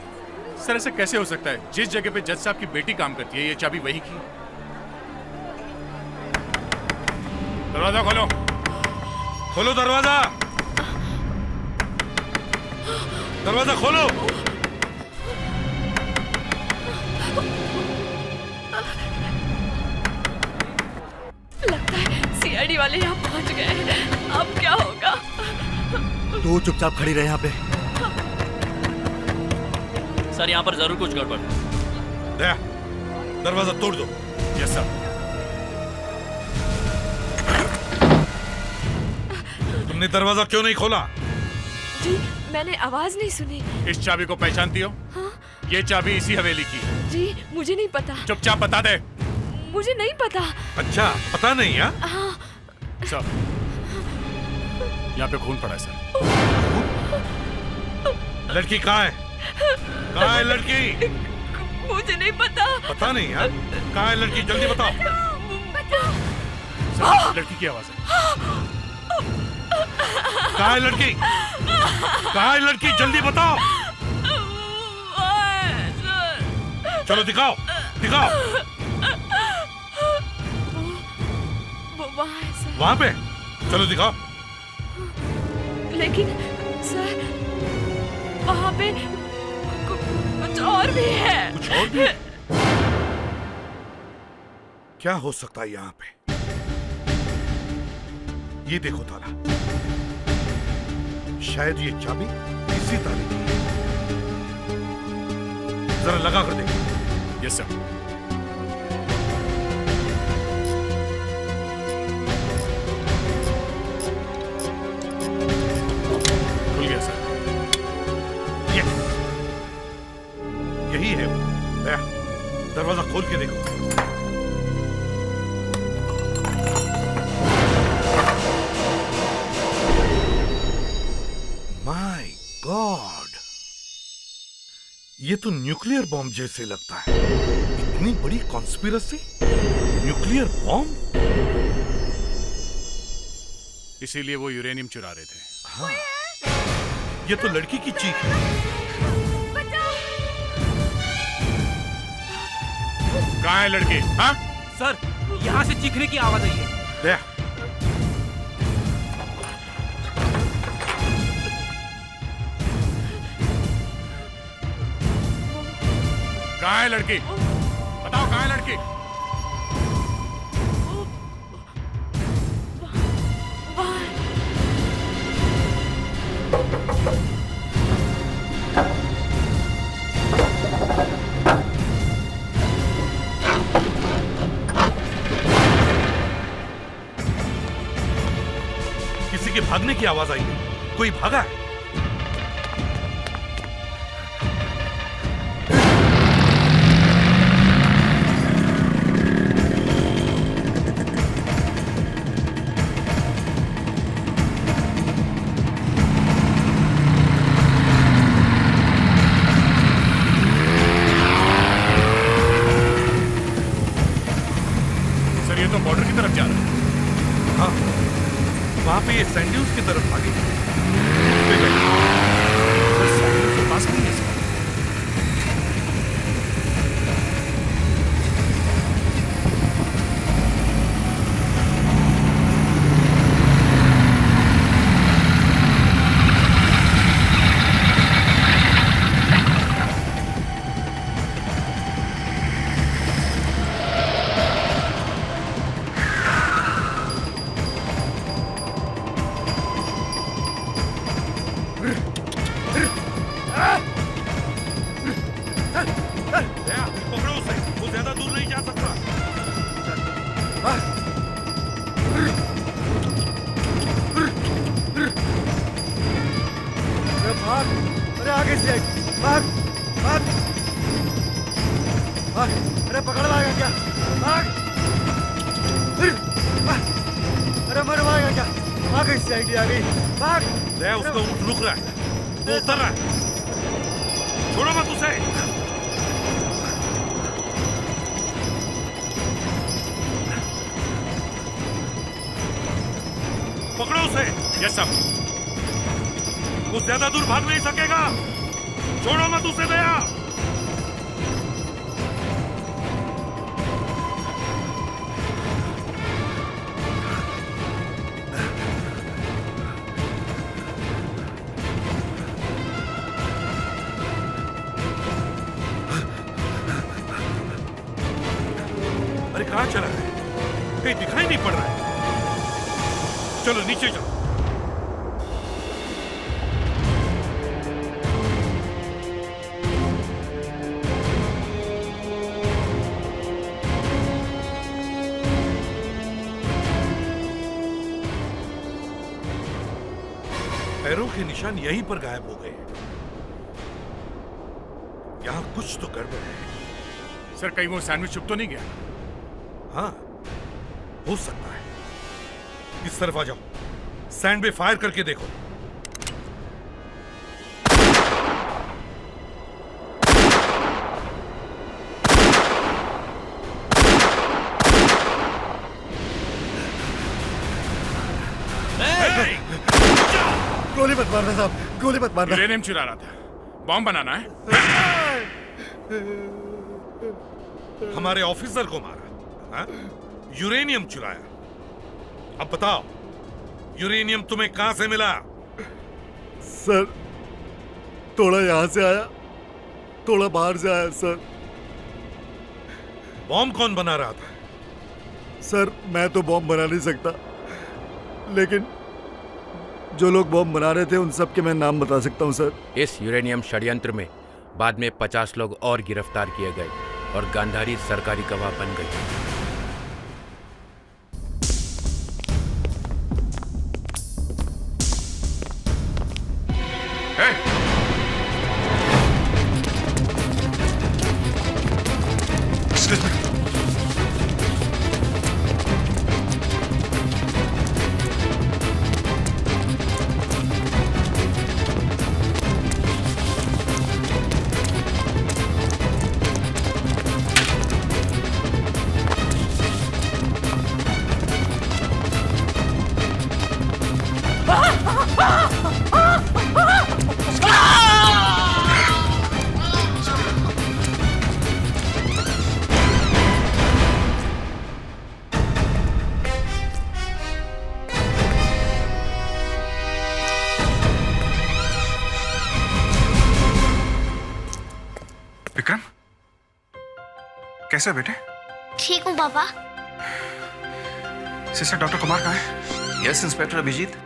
सर ऐसे कैसे हो सकता है? जिस जगह पे जज साहब की बेटी काम करती है, ये चाबी वही की। दरवाजा खोलो। खोलो दरवाजा, दरवाजा खोलो। लगता है सीआईडी वाले यहाँ पहुँच गए, अब क्या होगा? तू चुपचाप खड़ी रहे यहाँ पे। सर यहाँ पर जरूर कुछ गड़बड़। दया, दरवाजा तोड़ दो। Yes sir. तुमने दरवाजा क्यों नहीं खोला? जी मैंने आवाज नहीं सुनी। इस चाबी को पहचानती हो? हाँ? ये चाबी इसी हवेली की है। जी मुझे नहीं पता। चुपचाप बता दे। मुझे नहीं पता। अच्छा पता नहीं है? हाँ। सर यहाँ पे खून पड़ा है सर। लड़की कहाँ है? कहाँ है लड़की? मुझे नहीं पता। पता नहीं है? कहाँ है लड़की? जल्दी बताओ। सर लड़की की आवाज है। कहाँ है लड़की? कहाँ है लड़की? जल्दी बताओ। चलो दिखाओ, दिखाओ। वहाँ पे? चलो दिखाओ। लेकिन सर वहाँ पे कुछ और भी है। कुछ और भी? क्या हो सकता है यहाँ पे? ये देखो ताला, शायद ये चाबी इसी ताले की है। जरा लगा कर देखो। Yes sir. खुल गया सर। यस, यही है वो। दरवाजा खोल के देखो। माय गॉड, ये तो न्यूक्लियर बॉम्ब जैसे लगता है। इतनी बड़ी कॉन्स्पिरेसी, न्यूक्लियर बॉम्ब। इसीलिए वो यूरेनियम चुरा रहे थे। हाँ, ये तो लड़की की चीख है। कहाँ है लड़की? हाँ? सर यहाँ से चीखने की आवाज आई है। दया, कहाँ है लड़की? बताओ कहाँ है लड़की? किसी के भागने की आवाज आई है। कोई भागा है? सर ये तो बॉर्डर की तरफ जा रहा है। हाँ, वहां पे ये सैंड्यूज की तरफ भागी। सैंड्यूज के पास नहीं है सर। पकड़ो उसे, वो ज्यादा दूर नहीं जा सकता। अरे भाग, अरे आगे से भाग, भाग, भाग, अरे पकड़ लाएगा क्या? भाग, अरे मर मारेगा क्या? भाग, इस साइड आ गई, भाग। दया, उसका ऊँट रुक रहा है, वो उतर रहा है। छोड़ो मत उसे। पकड़ो उसे। Yes sir. वो ज्यादा दूर भाग नहीं सकेगा। छोड़ो मत उसे दया। अरे कहाँ चला है? कहीं दिखाई नहीं पड़ रहा है। चलो नीचे चलो। पैरों के निशान यहीं पर गायब हो गए। यहां कुछ तो गड़बड़ है। सर कहीं वो सैंडविच चुप तो नहीं गया? हाँ, हो सकता है। इस तरफ आ जाओ, सैंड पे फायर करके देखो। गोली मत मारना साहब, गोली मत मारना। यूरेनियम चुरा रहा था, बॉम्ब बनाना है। हमारे ऑफिसर को मारा, हाँ? यूरेनियम चुराया। अब बताओ, यूरेनियम तुम्हें कहां से मिला? सर थोड़ा यहां से आया, थोड़ा बाहर से आया सर। बॉम्ब कौन बना रहा था? सर मैं तो बॉम्ब बना नहीं सकता, लेकिन जो लोग बॉम्ब बना रहे थे उन सब के मैं नाम बता सकता हूं सर। इस यूरेनियम षड्यंत्र में बाद में 50 लोग और गिरफ्तार किए गए और गांधारी सरकारी गवाह बन गई। विक्रम, कैसे हो बेटे? ठीक हूँ पापा। सिस्टर डॉक्टर कुमार कहाँ है? Yes inspector Abhijit.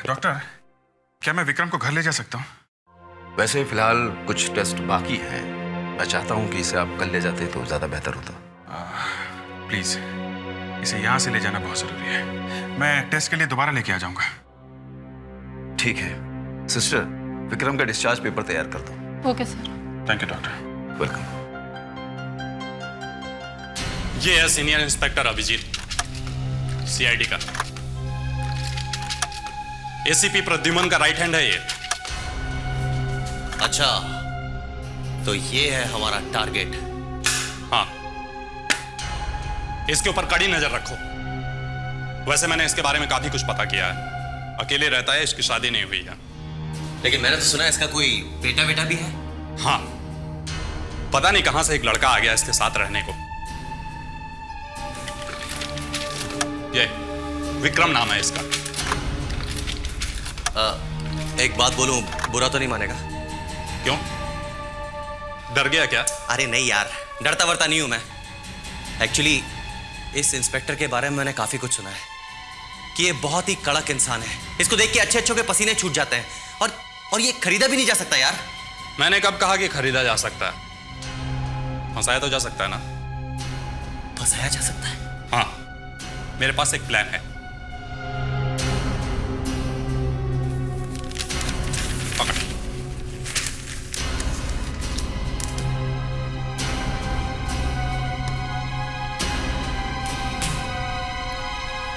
डॉक्टर, क्या मैं विक्रम को घर ले जा सकता हूँ? वैसे फिलहाल कुछ टेस्ट बाकी हैं। मैं चाहता हूँ कि इसे आप कल ले जाते तो ज्यादा बेहतर होता। प्लीज, इसे यहाँ से ले जाना बहुत जरूरी है। मैं टेस्ट के लिए दोबारा लेके आ जाऊंगा। ठीक है सिस्टर, विक्रम का डिस्चार्ज पेपर तैयार कर दो। Okay sir. Thank you doctor. Welcome. ये है सीनियर इंस्पेक्टर अभिजीत, सीआईडी का। एसीपी प्रद्युमन का राइट हैंड है ये। अच्छा, तो ये है हमारा टारगेट। हाँ, इसके ऊपर कड़ी नजर रखो। वैसे मैंने इसके बारे में काफी कुछ पता किया है। अकेले रहता है, इसकी शादी नहीं हुई है। लेकिन मैंने तो सुना है इसका कोई बेटा भी है। हाँ, पता नहीं कहां से एक लड़का आ गया इसके साथ रहने को। ये विक्रम नाम है इसका। एक बात बोलूं, बुरा तो नहीं मानेगा? क्यों, डर गया क्या? अरे नहीं यार, डरता वरता नहीं हूं मैं। एक्चुअली इस इंस्पेक्टर के बारे में मैंने काफी कुछ सुना है कि ये बहुत ही कड़क इंसान है। इसको देख के अच्छे अच्छों के पसीने छूट जाते हैं और ये खरीदा भी नहीं जा सकता यार। मैंने कब कहा कि खरीदा जा सकता है? फंसाया तो जा सकता है ना? फंसाया जा सकता है? हाँ, मेरे पास एक प्लान है। पकड़।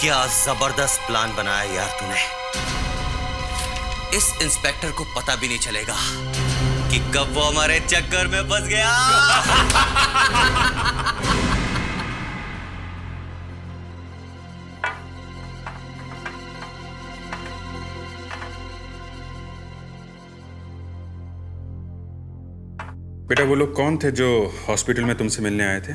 क्या जबरदस्त प्लान बनाया यार तूने। इस इंस्पेक्टर को पता भी नहीं चलेगा कि कब वो हमारे चक्कर में फंस गया। बेटा, वो लोग कौन थे जो हॉस्पिटल में तुमसे मिलने आए थे?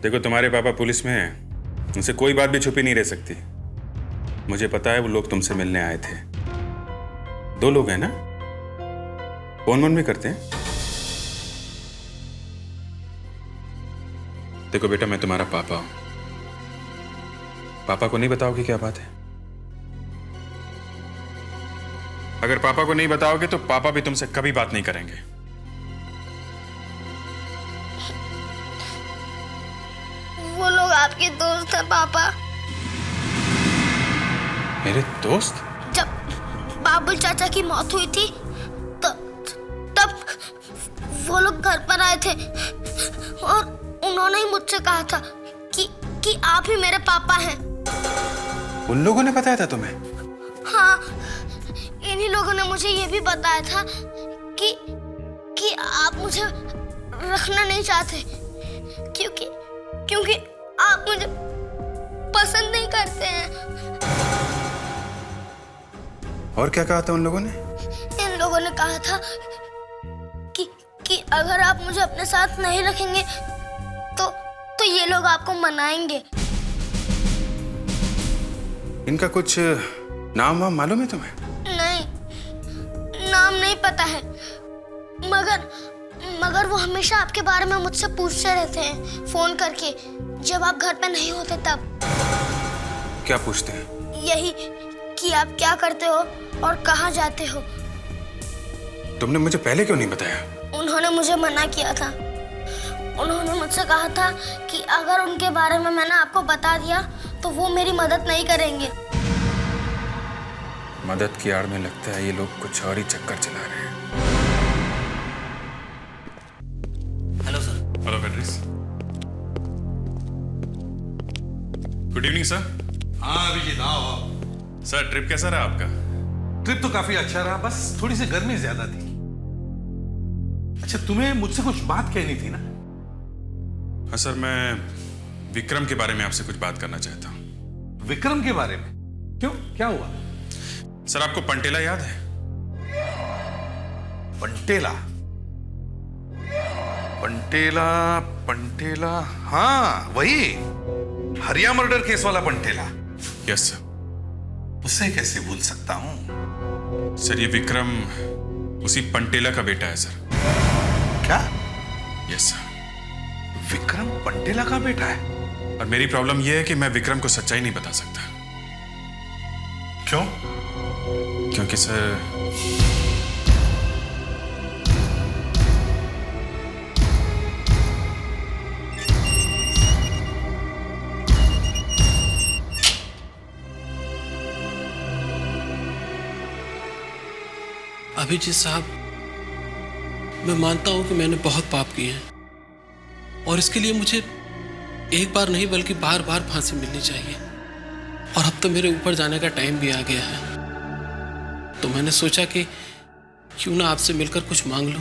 देखो, तुम्हारे पापा पुलिस में हैं, उनसे कोई बात भी छुपी नहीं रह सकती। मुझे पता है वो लोग तुमसे मिलने आए थे। 2 लोग हैं ना? फोन वोन भी करते हैं? देखो बेटा, मैं तुम्हारा पापा हूं। पापा को नहीं बताओगे क्या बात है? अगर पापा को नहीं बताओगे तो पापा भी तुमसे कभी बात नहीं करेंगे। वो लोग आपके दोस्त हैं पापा। मेरे दोस्त? जब बाबुल चाचा की मौत हुई थी तब वो लोग घर पर आए थे और उन्होंने ही मुझसे कहा था कि आप ही मेरे पापा हैं। उन लोगों ने बताया था तुम्हें? हाँ, इन्हीं लोगों ने मुझे ये भी बताया था कि आप मुझे रखना नहीं चाहते क्योंकि आप मुझे पसंद नहीं करते हैं। और क्या कहा था उन लोगों ने? इन लोगों ने कहा था कि अगर आप मुझे अपने साथ नहीं रखेंगे तो ये लोग आपको मनाएंगे। इनका कुछ नाम वाम मालूम है तुम्हें? नहीं, नाम नहीं पता है, मगर वो हमेशा आपके बारे में मुझसे पूछते रहते हैं फोन करके, जब आप घर पे नहीं होते तब। क्या पूछते हैं? यही कि आप क्या करते हो और कहाँ जाते हो। तुमने मुझे पहले क्यों नहीं बताया? उन्होंने मुझे मना किया था। उन्होंने मुझसे कहा था कि अगर उनके बारे में मैंने आपको बता दिया तो वो मेरी मदद नहीं करेंगे। मदद की आड़ में लगता है ये लोग कुछ और ही चक्कर चला रहे हैं। Hello sir. Hello Beatrice. Good evening sir. हाँ अभिजीत, आओ। सर ट्रिप कैसा रहा आपका? ट्रिप तो काफी अच्छा रहा, बस थोड़ी सी गर्मी ज्यादा थी। अच्छा, तुम्हें मुझसे कुछ बात कहनी थी ना? हाँ सर, मैं विक्रम के बारे में आपसे कुछ बात करना चाहता हूँ। विक्रम के बारे में? क्यों, क्या हुआ? सर आपको पंटेला याद है? पंटेला? पंटेला पंटेला, हाँ वही हरिया मर्डर केस वाला पंटेला। Yes sir. उसे कैसे भूल सकता हूं? सर ये विक्रम उसी पंटेला का बेटा है सर। क्या? Yes sir. विक्रम पंटेला का बेटा है? और मेरी प्रॉब्लम यह है कि मैं विक्रम को सच्चाई नहीं बता सकता। क्यों? क्योंकि सर अभिजीत साहब, मैं मानता हूं कि मैंने बहुत पाप किए हैं और इसके लिए मुझे एक बार नहीं बल्कि बार बार फांसी मिलनी चाहिए। और अब तो मेरे ऊपर जाने का टाइम भी आ गया है, तो मैंने सोचा कि क्यों ना आपसे मिलकर कुछ मांग लूं।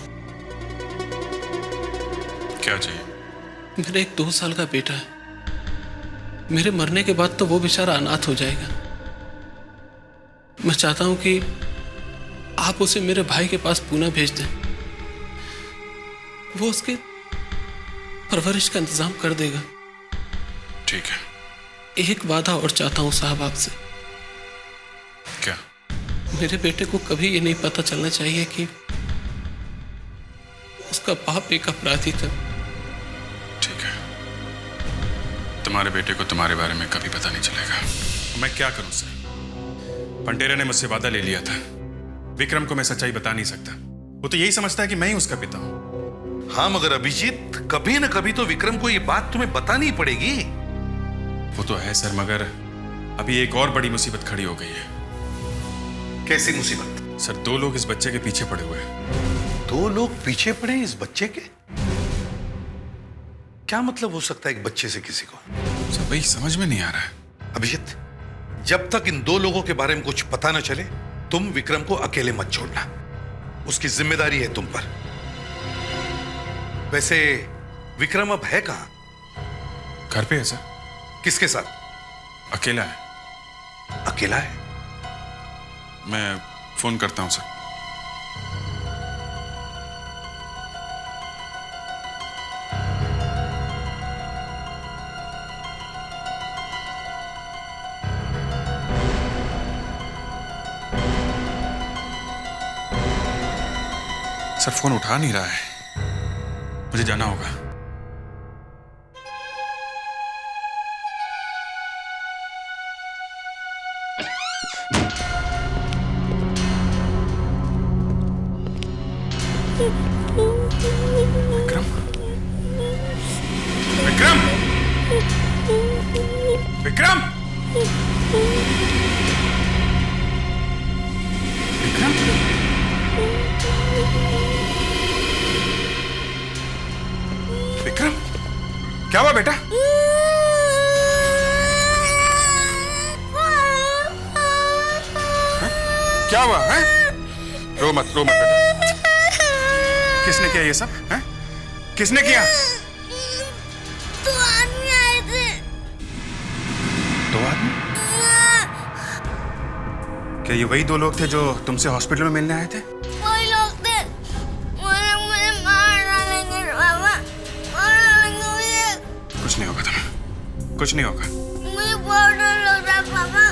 क्या चाहिए? मेरा एक 2 साल का बेटा है। मेरे मरने के बाद तो वो बेचारा अनाथ हो जाएगा। मैं चाहता हूं कि आप उसे मेरे भाई के पास पुणे भेज दें। वो उसके परवरिश का इंतजाम कर देगा। ठीक है। एक वादा और चाहता हूं साहब आपसे। क्या? मेरे बेटे को कभी ये नहीं पता चलना चाहिए कि उसका बाप एक अपराधी था। ठीक है। तुम्हारे बेटे को तुम्हारे बारे में कभी पता नहीं चलेगा। मैं क्या करूं सर? पंटेला ने मुझसे वादा ले लिया था। विक्रम को मैं सच्चाई बता नहीं सकता। वो तो यही समझता है कि मैं ही उसका पिता हूं। हाँ मगर अभिजीत, कभी न कभी तो विक्रम को ये बात तुम्हें बतानी पड़ेगी। वो तो है सर, मगर अभी एक और बड़ी मुसीबत खड़ी हो गई है। कैसी मुसीबत? सर 2 लोग इस बच्चे के पीछे पड़े हुए हैं। 2 लोग पीछे पड़े इस बच्चे के? क्या मतलब हो सकता है एक बच्चे से किसी को? सर वही समझ में नहीं आ रहा है। अभिजीत, जब तक इन 2 लोगों के बारे में कुछ पता न चले तुम विक्रम को अकेले मत छोड़ना। उसकी जिम्मेदारी है तुम पर। वैसे विक्रम अब है कहां? घर पे है सर। किसके साथ? अकेला है। अकेला है? मैं फोन करता हूं सर। सर फोन उठा नहीं रहा है। मुझे जाना होगा। विक्रम विक्रम विक्रम विक्रम विक्रम क्या हुआ बेटा? क्या हुआ है? रो मत बेटा। किसने किया ये सब? है? किसने किया? दो आदमी आए थे। दो आदमी? क्या ये वही दो लोग थे जो तुमसे हॉस्पिटल में मिलने आए थे? वही लोग थे। वो लोग मुझे मार डालेंगे पापा, मार डालेंगे मुझे। कुछ नहीं होगा तुम्हें, कुछ नहीं होगा। मुझे बहुत डर लग रहा है पापा।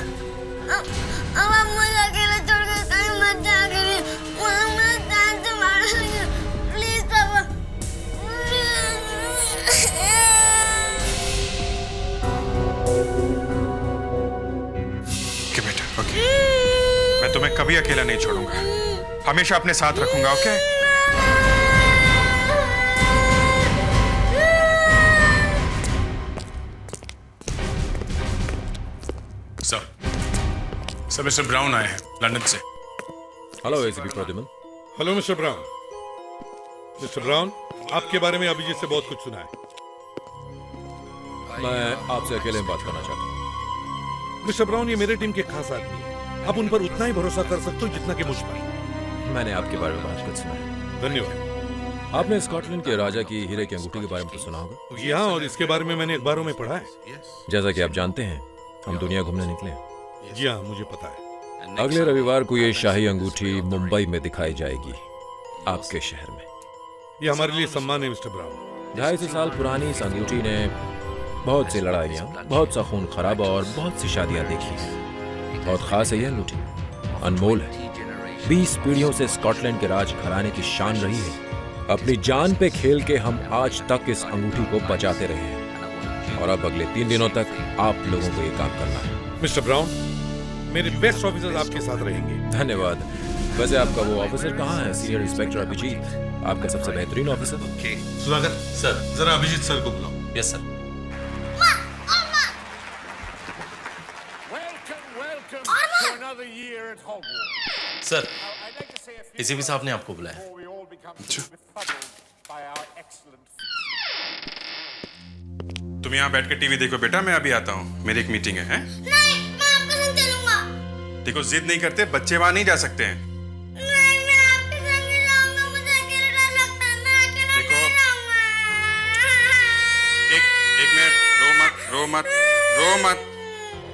अब आप मुझे अकेले छोड़ कर कहीं मत जाया करिए। वो लोग मुझे जान से मार डालेंगे। प्लीज पापा। ओके बेटा, ओके। मैं तुम्हें कभी अकेला नहीं छोड़ूंगा, हमेशा अपने साथ रखूंगा, ओके? सर मिस्टर ब्राउन आए हैं लंदन से। Hello ACP Pradyuman. Hello mister brown. Mister brown, आपके बारे में अभिजीत से बहुत कुछ सुना है। मैं आपसे अकेले में बात करना चाहता हूँ। मिस्टर ब्राउन, ये मेरे टीम के खास आदमी है। आप उन पर उतना ही भरोसा कर सकते हो जितना कि मुझ पर। मैंने आपके बारे में बहुत कुछ सुना है। धन्यवाद। आपने स्कॉटलैंड के राजा की हीरे की अंगूठी के बारे में तो सुना होगा। जी हाँ, और इसके बारे में मैंने अखबारों में पढ़ा है। जैसा कि आप जानते हैं, हम दुनिया घूमने निकले। जी हाँ, मुझे पता है। अगले रविवार को ये शाही अंगूठी मुंबई में दिखाई जाएगी, आपके शहर में। ये हमारे लिए सम्मान है मिस्टर ब्राउन। 250 साल पुरानी इस अंगूठी ने बहुत सी लड़ाइयाँ, बहुत सा खून खराबा और बहुत सी शादियाँ देखी हैं। बहुत खास है यह अंगूठी, अनमोल है। 20 पीढ़ियों से स्कॉटलैंड के राज घराने की शान रही है। अपनी जान पे खेल के हम आज तक इस अंगूठी को बचाते रहे हैं, और अब अगले 3 दिनों तक आप लोगों को ये काम करना है। मिस्टर ब्राउन, मेरे बेस्ट ऑफिसर्स आपके साथ रहेंगे। धन्यवाद। वैसे आपका वो ऑफिसर कहाँ है? सीनियर इंस्पेक्टर अभिजीत, आपका सबसे बेहतरीन ऑफिसर। सुधाकर सर, जरा अभिजीत सर को बुलाओ। Yes sir. सर, एसीपी साहब ने आपको बुलाया। तुम यहाँ बैठ के टीवी देखो बेटा, मैं अभी आता हूँ, मेरी एक मीटिंग है, हैं? नहीं, मैं आपके संग चलूंगा। देखो जिद नहीं करते, बच्चे वहां नहीं जा सकते हैं। नहीं, मैं आपके संग ही जाऊंगा। मुझे अकेले डर लगता है। मैं अकेला देखो, नहीं जाऊंगा। एक मिनट, रो मत,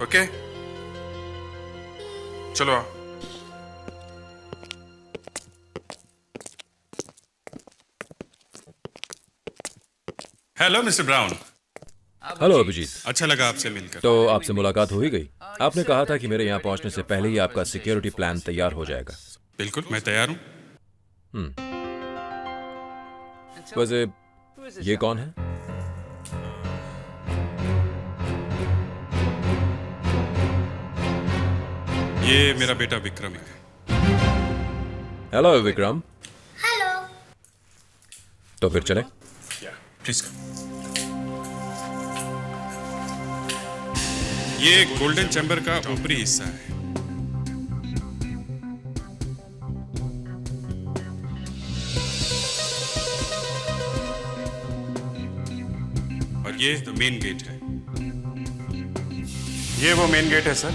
ओके? चलो आओ। Hello mister Brown. Hello Abhijeet. अच्छा लगा आपसे मिलकर। तो आपसे मुलाकात हो ही गई। आपने कहा था कि मेरे यहाँ पहुँचने से पहले ही आपका सिक्योरिटी प्लान तैयार हो जाएगा। बिल्कुल, मैं तैयार हूँ। वैसे ये कौन है? ये मेरा बेटा विक्रम है। हेलो विक्रम। हेलो। तो फिर चले? Please come. ये गोल्डन चैम्बर का ऊपरी हिस्सा है। और ये मेन गेट है। ये वो मेन गेट है सर,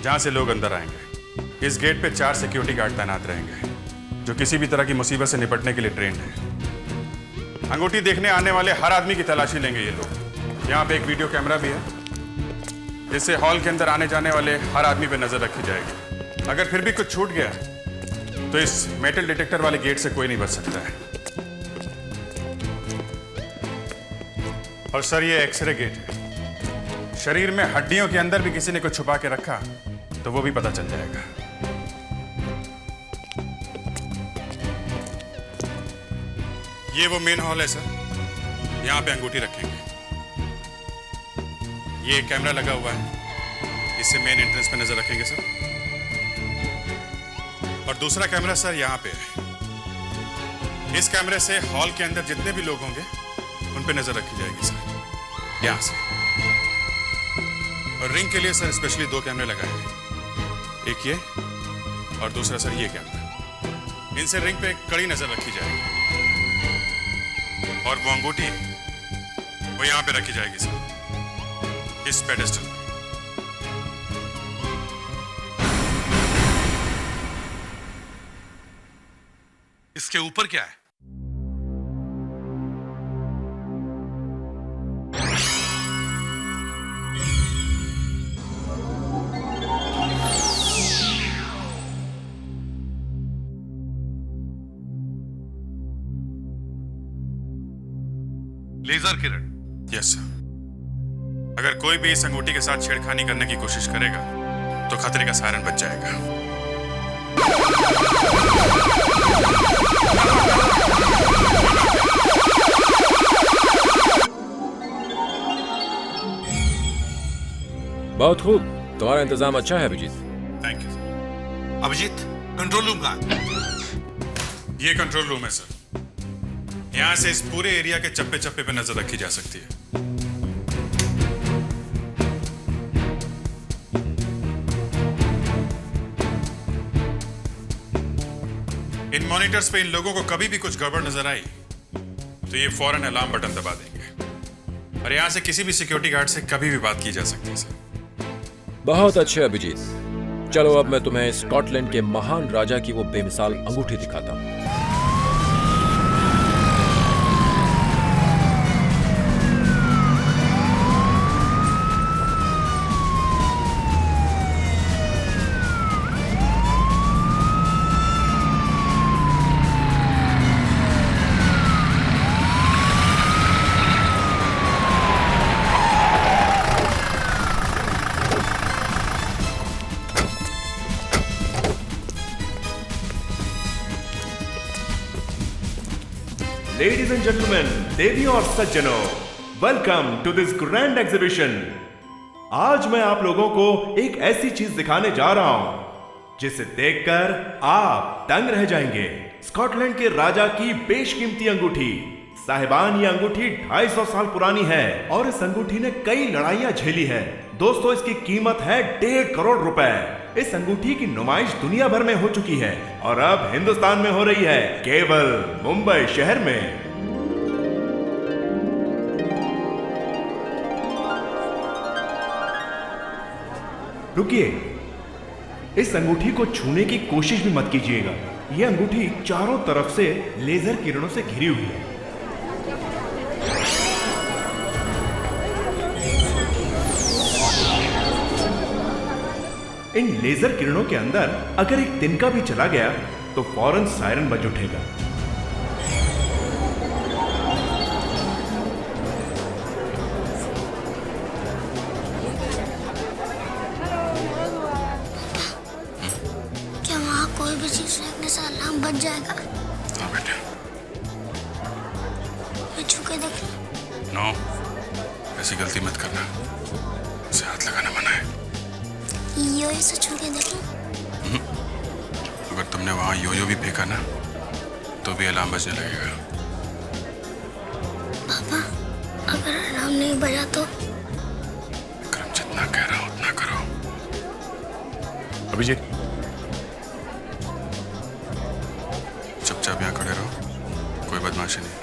जहां से लोग अंदर आएंगे। इस गेट पे 4 सिक्योरिटी गार्ड तैनात रहेंगे, जो किसी भी तरह की मुसीबत से निपटने के लिए ट्रेंड है। अंगूठी देखने आने वाले हर आदमी की तलाशी लेंगे ये लोग। यहाँ पे एक वीडियो कैमरा भी है, जिससे हॉल के अंदर आने जाने वाले हर आदमी पे नजर रखी जाएगी। अगर फिर भी कुछ छूट गया तो इस मेटल डिटेक्टर वाले गेट से कोई नहीं बच सकता है। और सर, ये एक्सरे गेट है। शरीर में हड्डियों के अंदर भी किसी ने कुछ छुपा के रखा तो वो भी पता चल जाएगा। ये वो मेन हॉल है सर, यहाँ पे अंगूठी रखेंगे। ये कैमरा लगा हुआ है, इससे मेन एंट्रेंस पे नजर रखेंगे सर। और दूसरा कैमरा सर यहाँ पे है, इस कैमरे से हॉल के अंदर जितने भी लोग होंगे उन पे नजर रखी जाएगी सर, यहां से। और रिंग के लिए सर स्पेशली 2 कैमरे लगाए हैं, एक ये और दूसरा सर ये कैमरा। इनसे रिंग पे कड़ी नजर रखी जाएगी और वो अंगूठी वो यहां पे रखी जाएगी सर, इस पेडेस्टल पे। इसके ऊपर क्या है? लेजर किरण। Yes sir. अगर कोई भी इस अंगूठी के साथ छेड़खानी करने की कोशिश करेगा तो खतरे का सायरन बच जाएगा। बहुत खूब, तुम्हारा इंतजाम अच्छा है Abhijeet. Thank you. Abhijeet, control room कहाँ? ये कंट्रोल रूम है सर। यहां से इस पूरे एरिया के चप्पे चप्पे पे नजर रखी जा सकती है। इन मॉनिटर्स पे इन लोगों को कभी भी कुछ गड़बड़ नजर आई तो ये फौरन अलार्म बटन दबा देंगे और यहां से किसी भी सिक्योरिटी गार्ड से कभी भी बात की जा सकती है सर। बहुत अच्छे अभिजीत, चलो अब मैं तुम्हें स्कॉटलैंड के महान राजा की वो बेमिसाल अंगूठी दिखाता हूं। Ladies and gentlemen, देवियों और सज्जनों, welcome to this grand exhibition. आज मैं आप लोगों को एक ऐसी चीज दिखाने जा रहा हूं जिसे देखकर आप दंग रह जाएंगे। स्कॉटलैंड के राजा की बेशकीमती अंगूठी। साहिबान, ये अंगूठी 250 साल पुरानी है और इस अंगूठी ने कई लड़ाइयां झेली है। दोस्तों, इसकी कीमत है 1.5 करोड़ रुपए। इस अंगूठी की नुमाइश दुनिया भर में हो चुकी है और अब हिंदुस्तान में हो रही है, केवल मुंबई शहर में। रुकिए, इस अंगूठी को छूने की कोशिश भी मत कीजिएगा। यह अंगूठी चारों तरफ से लेजर किरणों से घिरी हुई है। इन लेजर किरणों के अंदर अगर एक तिनका भी चला गया तो फौरन सायरन बज उठेगा। क्या वहाँ कोई भी चीज फेंकने से अलार्म बच जाएगा? हाँ बेटा। मैं छू के देख। नो, ऐसी गलती मत करना, उसे हाथ लगाना मना है। यो से छू के देखूं? अगर तुमने वहां यो भी फेंका ना तो भी अलार्म बजने लगेगा। पापा, अगर अलार्म नहीं बजा तो? विक्रम, जितना कह रहा हूं उतना करो। अभिजीत, चुपचाप यहाँ खड़े रहो, कोई बदमाशी नहीं।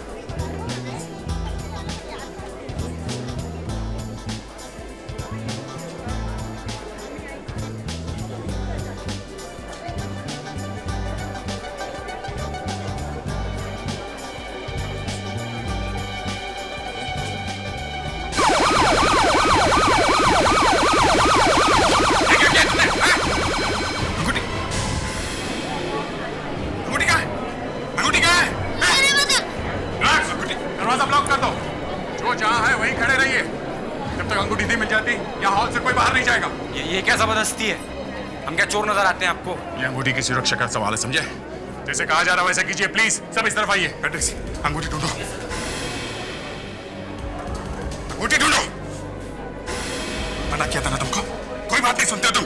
हम क्या चोर नजर आते हैं आपको? ये अंगूठी की सुरक्षा का सवाल है, समझे? जैसे कहा जा रहा है वैसा कीजिए प्लीज। सब इस तरफ आइए। अंगूठी ढूंढो, अंगूठी ढूंढो। मना किया था ना तुमको, कोई बात नहीं सुनते तुम।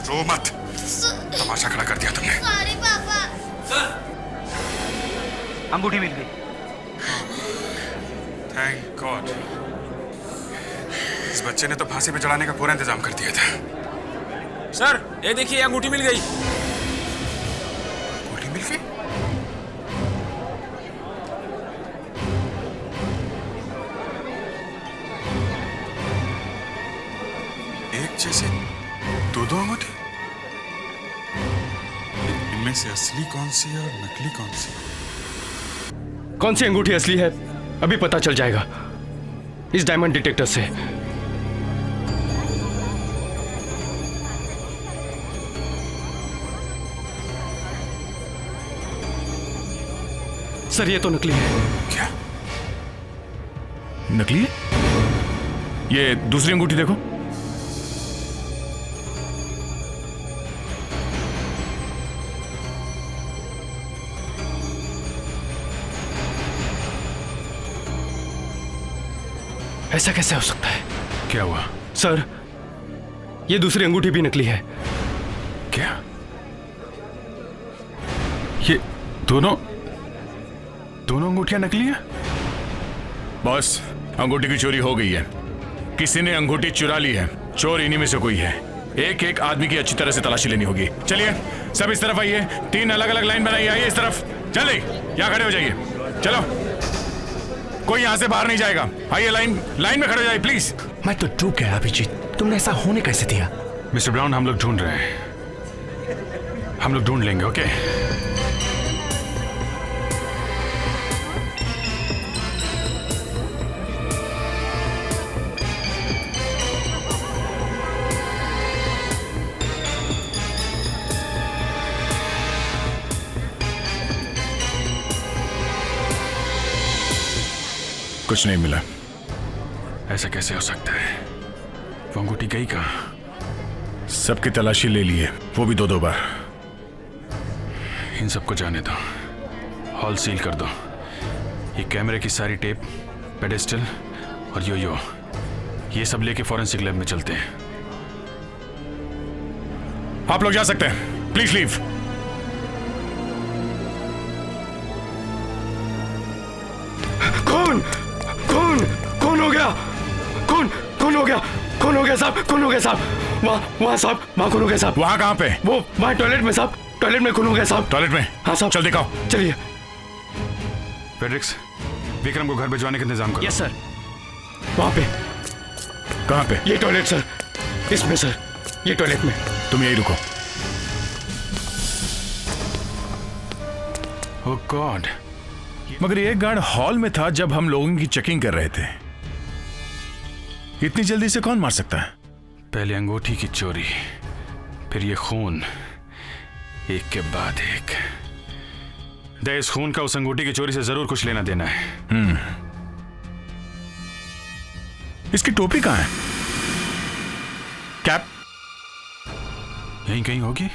रो मत, तमाशा खड़ा कर दिया तुमने। सॉरी पापा। सर, अंगूठी मिल गई। Thank God. इस बच्चे ने तो फांसी पे चढ़ाने का पूरा इंतजाम कर दिया था। सर ये देखिए अंगूठी मिल गई। अंगूठी मिल गई? एक जैसे दो अंगूठी? इनमें से असली कौन सी है और नकली कौन सी? कौन सी अंगूठी असली है अभी पता चल जाएगा इस डायमंड डिटेक्टर से। सर ये तो नकली है। क्या नकली है? ये दूसरी अंगूठी देखो। ऐसा कैसे हो सकता है? क्या हुआ? सर ये दूसरी अंगूठी भी नकली है। क्या? ये दोनों अंगूठियां नकली हैं? बॉस, अंगूठी की चोरी हो गई है। किसी ने अंगूठी चुरा ली है। चोर इन्हीं में से कोई है। एक एक आदमी की अच्छी तरह से तलाशी लेनी होगी। चलिए सब इस तरफ आइए। 3 अलग अलग लाइन बनाइए। आइए इस तरफ। चलिए यहाँ खड़े हो जाइए। चलो कोई यहाँ से बाहर नहीं जाएगा। आइए लाइन में खड़े हो जाइए प्लीज। मैं तो चूक गया अभिजीत, तुमने ऐसा होने कैसे दिया? मिस्टर ब्राउन, हम लोग ढूंढ रहे हैं। हम लोग ढूंढ लेंगे। ओके कुछ नहीं मिला। ऐसा कैसे हो सकता है? वो अंगूठी गई कहाँ? सबकी तलाशी ले लिए, वो भी 2-2 बार। इन सबको जाने दो। हॉल सील कर दो। ये कैमरे की सारी टेप, पेडेस्टल और यो ये सब लेके फॉरेंसिक लैब में चलते हैं। आप लोग जा सकते हैं। Please leave. कौन हो गया? कौन हो गया साहब? कौन हो गया साहब? वहाँ साहब, वहाँ कौन हो गया साहब? वहाँ कहाँ पे? वो वहाँ टॉयलेट में साहब। टॉयलेट में कौन हो गया साहब? टॉयलेट में? हाँ साहब। चल दिखाओ। चलिए। फेड्रिक्स, विक्रम को घर भिजवाने का इंतजाम करो। Yes sir. वहाँ पे। कहाँ पे? ये टॉयलेट सर। इसमें सर, ये टॉयलेट में। तुम यही रुको। ओह गॉड, मगर ये गार्ड हॉल में था जब हम लोगों की चेकिंग कर रहे थे। इतनी जल्दी से कौन मार सकता है? पहले अंगूठी की चोरी, फिर ये खून, एक के बाद एक। इस खून का उस अंगूठी की चोरी से जरूर कुछ लेना देना है। इसकी टोपी कहाँ है? कैप यहीं कहीं होगी।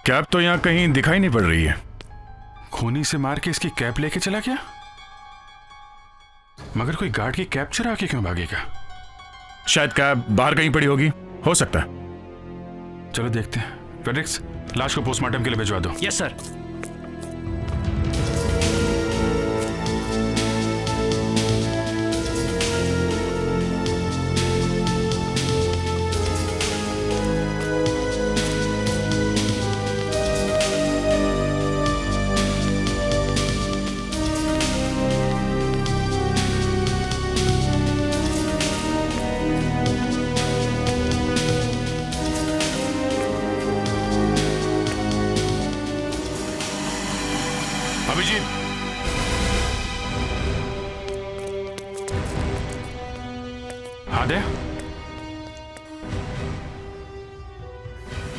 कैप तो यहां कहीं दिखाई नहीं पड़ रही है। खूनी से मार के इसकी कैप लेके चला गया? मगर कोई गार्ड की कैप चुरा के क्यों भागेगा? शायद कैप बाहर कहीं पड़ी होगी। हो सकता है। चलो देखते हैं। फेड्रिक्स, लाश को पोस्टमार्टम के लिए भिजवा दो। Yes sir. अभिजीत, हाँ दे।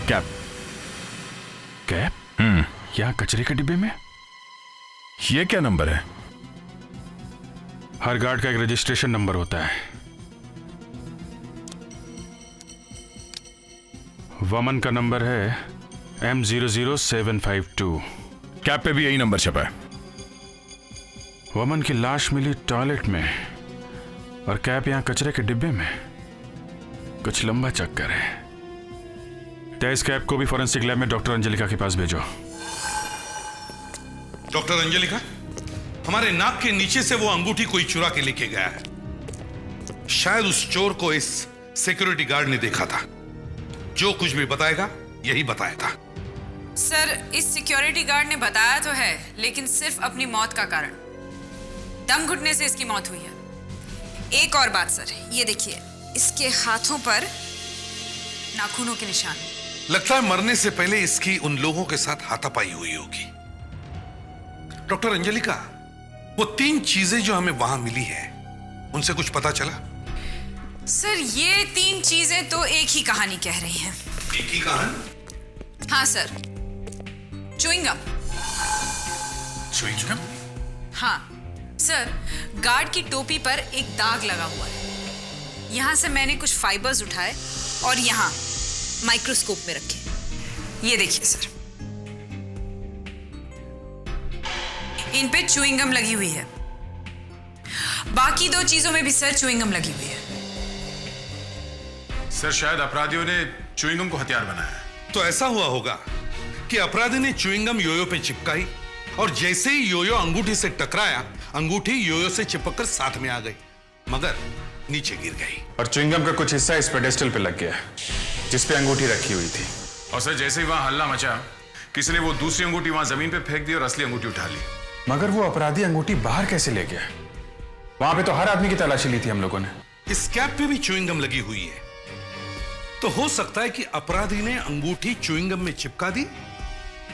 कैप यहाँ कचरे के डिब्बे में। ये क्या नंबर है? हर गार्ड का एक रजिस्ट्रेशन नंबर होता है। वमन का नंबर है M00752। कैप पे भी यही नंबर छपा है। वमन की लाश मिली टॉयलेट में और कैप यहां कचरे के डिब्बे में। कुछ लंबा चक्कर है। इस कैप को भी फॉरेंसिक लैब में डॉक्टर अंजलिका के पास भेजो। डॉक्टर अंजलिका, हमारे नाक के नीचे से वो अंगूठी कोई चुरा के लेके गया है। शायद उस चोर को इस सिक्योरिटी गार्ड ने देखा था। जो कुछ भी बताएगा यही बताएगा। सर, इस सिक्योरिटी गार्ड ने बताया तो है, लेकिन सिर्फ अपनी मौत का कारण। दम घुटने से इसकी मौत हुई है। एक और बात सर, ये देखिए, इसके हाथों पर नाखूनों के निशान। लगता है मरने से पहले इसकी उन लोगों के साथ हाथापाई हुई होगी। डॉक्टर अंजलिका, वो 3 चीजें जो हमें वहां मिली है, उनसे कुछ पता चला? सर, ये 3 चीजें तो एक ही कहानी कह रही हैं। एक ही कहानी? हाँ सर, च्युइंगम। च्युइंगम? हाँ सर, गार्ड की टोपी पर एक दाग लगा हुआ है। यहां से मैंने कुछ फाइबर्स उठाए और यहां माइक्रोस्कोप में रखे। ये देखिए सर, इन पे च्युइंगम लगी हुई है। बाकी 2 चीजों में भी सर च्युइंगम लगी हुई है। सर, शायद अपराधियों ने च्युइंगम को हथियार बनाया। तो ऐसा हुआ होगा कि अपराधी ने च्युइंगम योयो पे चिपकाई और जैसे ही योयो अंगूठी से टकराया, अंगूठी योयो से चिपककर साथ में आ गई, मगर नीचे गिर गई। और च्युइंगम का कुछ हिस्सा इस पेडेस्टल पे लग गया जिस पे अंगूठी रखी हुई थी। और सर, जैसे ही वहां हल्ला मचा, किसी ने वो दूसरी अंगूठी वहां जमीन पे फेंक दी और असली अंगूठी उठा ली। मगर वो अपराधी अंगूठी बाहर कैसे ले गया? वहां पे तो हर आदमी की तलाशी ली थी हम लोगों ने। इस कैप पे भी च्युइंगम लगी हुई है, तो हो सकता है कि अपराधी ने अंगूठी च्युइंगम में चिपका दी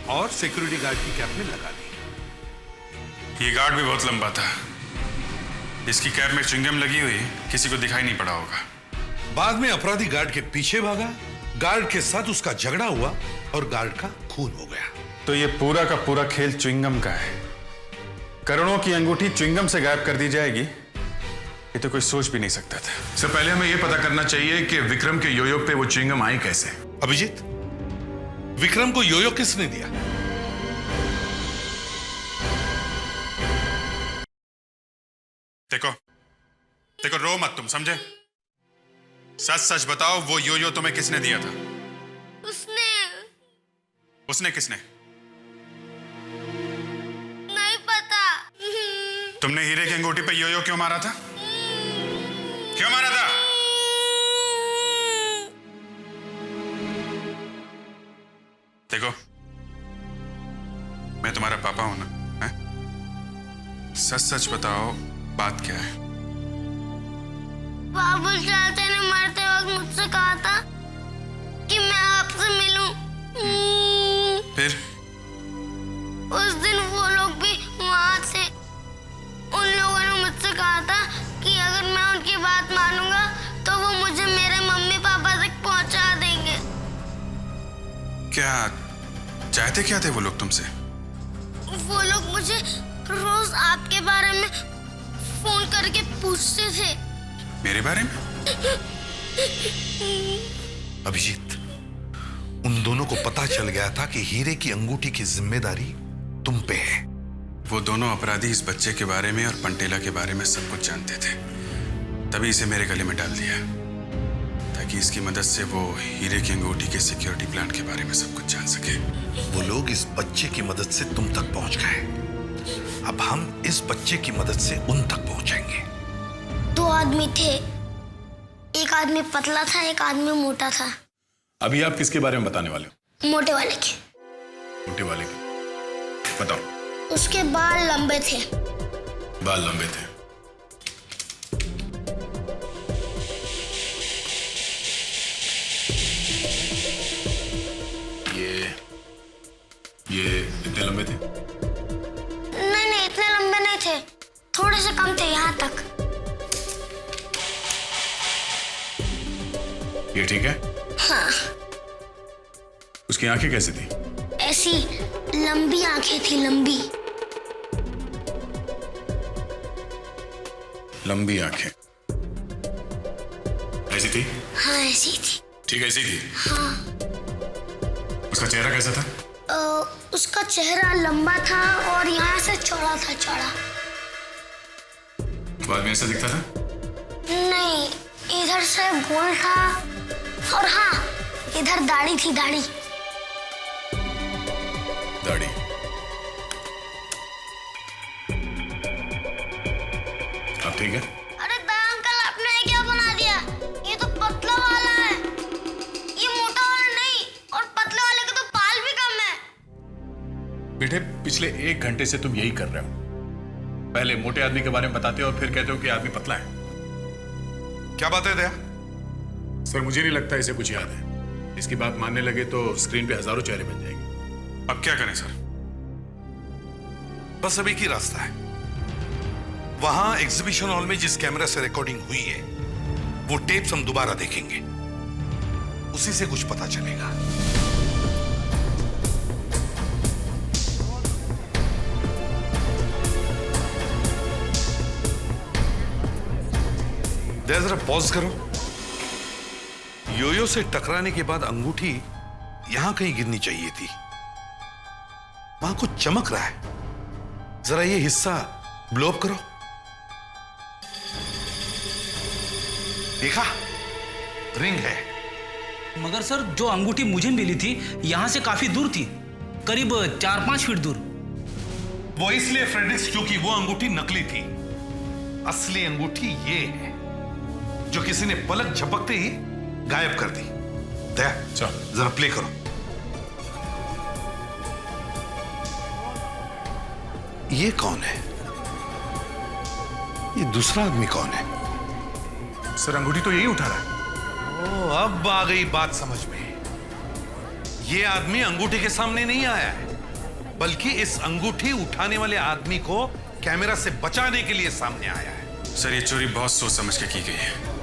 और सिक्योरिटी गार्ड की कैप में लगा दी। ये गार्ड भी बहुत लंबा था। इसकी कैप में च्युइंगम लगी हुई किसी को दिखाई नहीं पड़ा होगा। बाद में अपराधी गार्ड के पीछे भागा, गार्ड के साथ उसका झगड़ा हुआ और गार्ड का खून हो गया। तो ये पूरा का पूरा खेल च्युइंगम का है। करोड़ों की अंगूठी च्युइंगम से गायब कर दी जाएगी, ये तो कोई सोच भी नहीं सकता था। सर, पहले हमें यह पता करना चाहिए कि विक्रम के योयो पे वो च्युइंगम आई कैसे। अभिजीत, विक्रम को योयो किसने दिया? देखो, रो मत तुम, समझे? सच सच बताओ, वो योयो तुम्हें किसने दिया था? उसने किसने? नहीं पता। तुमने हीरे की अंगूठी पे योयो क्यों मारा था? क्यों मारा था? देखो, मैं तुम्हारा पापा हूं ना, हैं? सच सच बताओ, बात क्या है? बाबू चाचा ने मरते वक्त मुझसे कहा था कि मैं आपसे मिलूं। फिर? उस दिन वो लोग भी वहां थे। उन लोगों ने मुझसे कहा था कि अगर मैं उनकी बात मानूंगा तो वो मुझे मेरे मम्मी पापा तक पहुंचा देंगे। क्या चाहते क्या थे वो लोग तुमसे? वो लोग मुझे रोज आपके बारे में फोन करके पूछते थे। मेरे बारे में? अभिजीत, उन दोनों को पता चल गया था कि हीरे की अंगूठी की जिम्मेदारी तुम पे है। वो दोनों अपराधी इस बच्चे के बारे में और पंटेला के बारे में सब कुछ जानते थे, तभी इसे मेरे गले में डाल दिया ताकि इसकी मदद से वो हीरे की अंगूठी के सिक्योरिटी प्लान के बारे में सब कुछ जान सके। वो लोग इस बच्चे की मदद से तुम तक पहुंच गए, अब हम इस बच्चे की मदद से उन तक पहुंचेंगे। 2 आदमी थे, एक आदमी पतला था, एक आदमी मोटा था। अभी आप किसके बारे में बताने वाले हो? मोटे वाले के। मोटे वाले के, बताओ। उसके बाल लंबे थे। बाल लंबे थे। ये इतने लंबे थे? नहीं, इतने लंबे नहीं थे, थोड़े से कम थे, यहाँ तक। ये ठीक है? हाँ। उसकी आंखें कैसी थी? ऐसी लंबी आंखें थी, लंबी। लंबी आंखें ऐसी थी? हाँ, ऐसी थी। ठीक, ऐसी थी। हाँ। उसका चेहरा कैसा था? उसका चेहरा लंबा था और यहाँ से चौड़ा था, चौड़ा। बाद में ऐसा दिखता था? नहीं, इधर से गोल था और हाँ, इधर दाढ़ी थी, दाढ़ी। दाढ़ी? अब ठीक है? अरे दया अंकल, आपने क्या बना दिया? ये तो पतला वाला है, ये मोटा वाला नहीं, और पतले वाले के तो बाल भी कम है। बेटे, पिछले 1 घंटे से तुम यही कर रहे हो। पहले मोटे आदमी के बारे में बताते हो और फिर कहते हो कि आदमी पतला है। क्या बात है दया? सर, मुझे नहीं लगता इसे कुछ याद है। इसकी बात मानने लगे तो स्क्रीन पे हजारों चेहरे बन जाएंगे। अब क्या करें सर? बस अब एक ही रास्ता है। वहां एग्जीबिशन हॉल में जिस कैमरा से रिकॉर्डिंग हुई है वो टेप्स हम दोबारा देखेंगे, उसी से कुछ पता चलेगा। जरा पॉज करो। योयो से टकराने के बाद अंगूठी यहां कहीं गिरनी चाहिए थी। वहां कुछ चमक रहा है, जरा ये हिस्सा ब्लो अप करो। देखा? रिंग है। मगर सर, जो अंगूठी मुझे मिली थी यहां से काफी दूर थी, करीब 4-5 फीट दूर। वो इसलिए फ्रेडरिक्स क्योंकि वो अंगूठी नकली थी। असली अंगूठी ये है जो किसी ने पलक झपकते ही गायब कर दी। दया, जरा प्ले करो। ये कौन है? ये दूसरा आदमी कौन है? सर, अंगूठी तो यही उठा रहा है। ओ, अब आ गई बात समझ में। ये आदमी अंगूठी के सामने नहीं आया है, बल्कि इस अंगूठी उठाने वाले आदमी को कैमरा से बचाने के लिए सामने आया है। सर, ये चोरी बहुत सोच समझ के की गई है।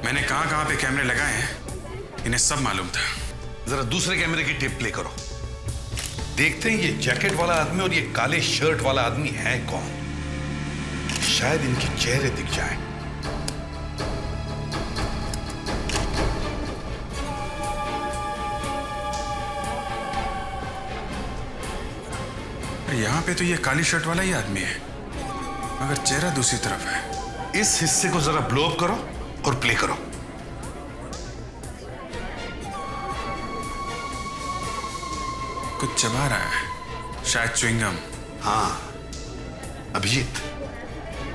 मैंने कहां पे कैमरे लगाए हैं, इन्हें सब मालूम था। जरा दूसरे कैमरे की टेप प्ले करो। देखते हैं ये जैकेट वाला आदमी और ये काले शर्ट वाला आदमी है कौन। शायद इनके चेहरे दिख जाए। यहां पे तो ये काली शर्ट वाला ही आदमी है, मगर चेहरा दूसरी तरफ है। इस हिस्से को जरा ब्लो अप करो और प्ले करो। कुछ चबा रहा है, शायद च्युइंगम। हाँ अभिजीत,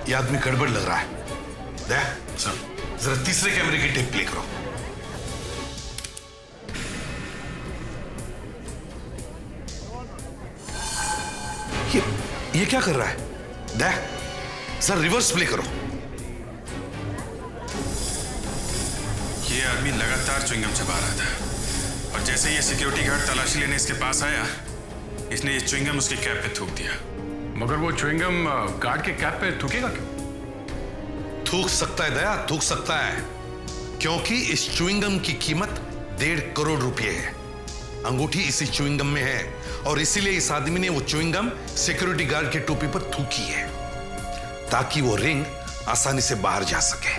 ये आदमी गड़बड़ लग रहा है। दया, जरा तीसरे कैमरे की टेप प्ले करो। ये क्या कर रहा है? दया, जरा रिवर्स प्ले करो। ये आदमी लगातार च्युइंगम चबा रहा था, और जैसे ये सिक्योरिटी गार्ड तलाशी लेने इसके पास आया, इसने ये च्युइंगम उसकी कैप पे थूक दिया। मगर वो च्युइंगम गार्ड के कैप पे थूकेगा क्यों? थूक सकता है दया, थूक सकता है, क्योंकि इस च्युइंगम की कीमत 1.5 करोड़ रुपए है। अंगूठी इसी च्युइंगम में है, और इसीलिए इस आदमी ने वो च्युइंगम सिक्योरिटी गार्ड के टोपी पर थूकी है, ताकि वो रिंग आसानी से बाहर जा सके।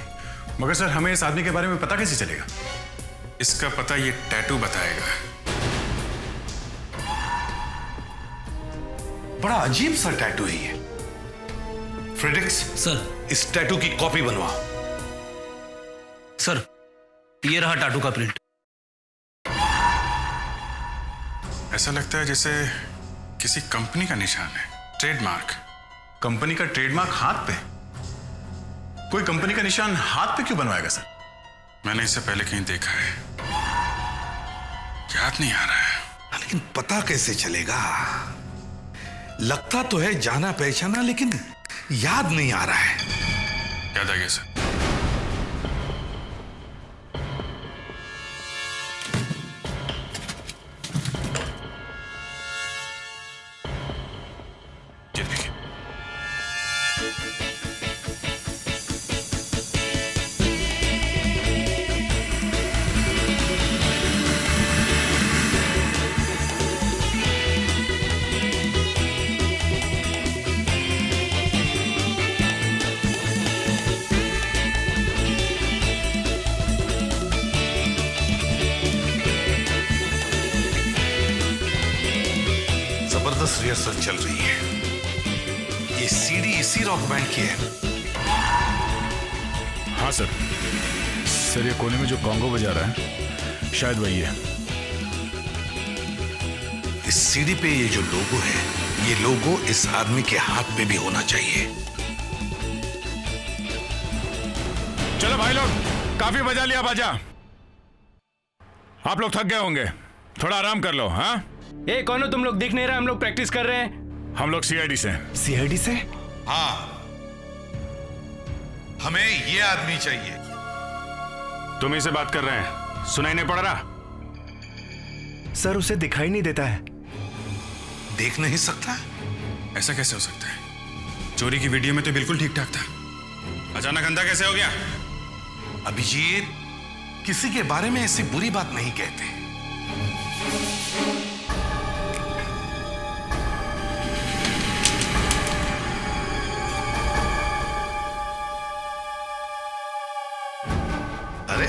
मगर सर, हमें इस आदमी के बारे में पता कैसे चलेगा? इसका पता ये टैटू बताएगा। बड़ा अजीब सा टैटू है ये। फ्रेडरिक्स सर, इस टैटू की कॉपी बनवाओ। सर, ये रहा टैटू का प्रिंट। ऐसा लगता है जैसे किसी कंपनी का निशान है, ट्रेडमार्क। कंपनी का ट्रेडमार्क हाथ पे? कोई कंपनी का निशान हाथ पे क्यों बनवाएगा सर? मैंने इसे पहले कहीं देखा है, याद नहीं आ रहा है। लेकिन पता कैसे चलेगा? लगता तो है जाना पहचाना, लेकिन याद नहीं आ रहा है। याद आ गया सर। जबरदस्त रिहर्सल चल रही है। ये सीडी इसी रॉक बैंड की है। हाँ सर। सर, ये कोने में जो कॉन्गो बजा रहा है शायद वही है। इस सीढ़ी पे ये जो लोगो है, ये लोगो इस आदमी के हाथ पे भी होना चाहिए। चलो भाई लोग, काफी बजा लिया बाजा। आप लोग थक गए होंगे, थोड़ा आराम कर लो। हाँ ए कौन हो तुम लोग? दिख नहीं रहा, हम लोग प्रैक्टिस कर रहे हैं। हम लोग सीआईडी से। सीआईडी से? हाँ, हमें ये आदमी चाहिए। तुम ही से बात कर रहे हैं, सुनाई नहीं पड़ रहा? सर उसे दिखाई नहीं देता है। देख नहीं सकता? ऐसा कैसे हो सकता है? चोरी की वीडियो में तो बिल्कुल ठीक ठाक था, अचानक अंधा कैसे हो गया? अभिजीत, किसी के बारे में ऐसी बुरी बात नहीं कहते। अरे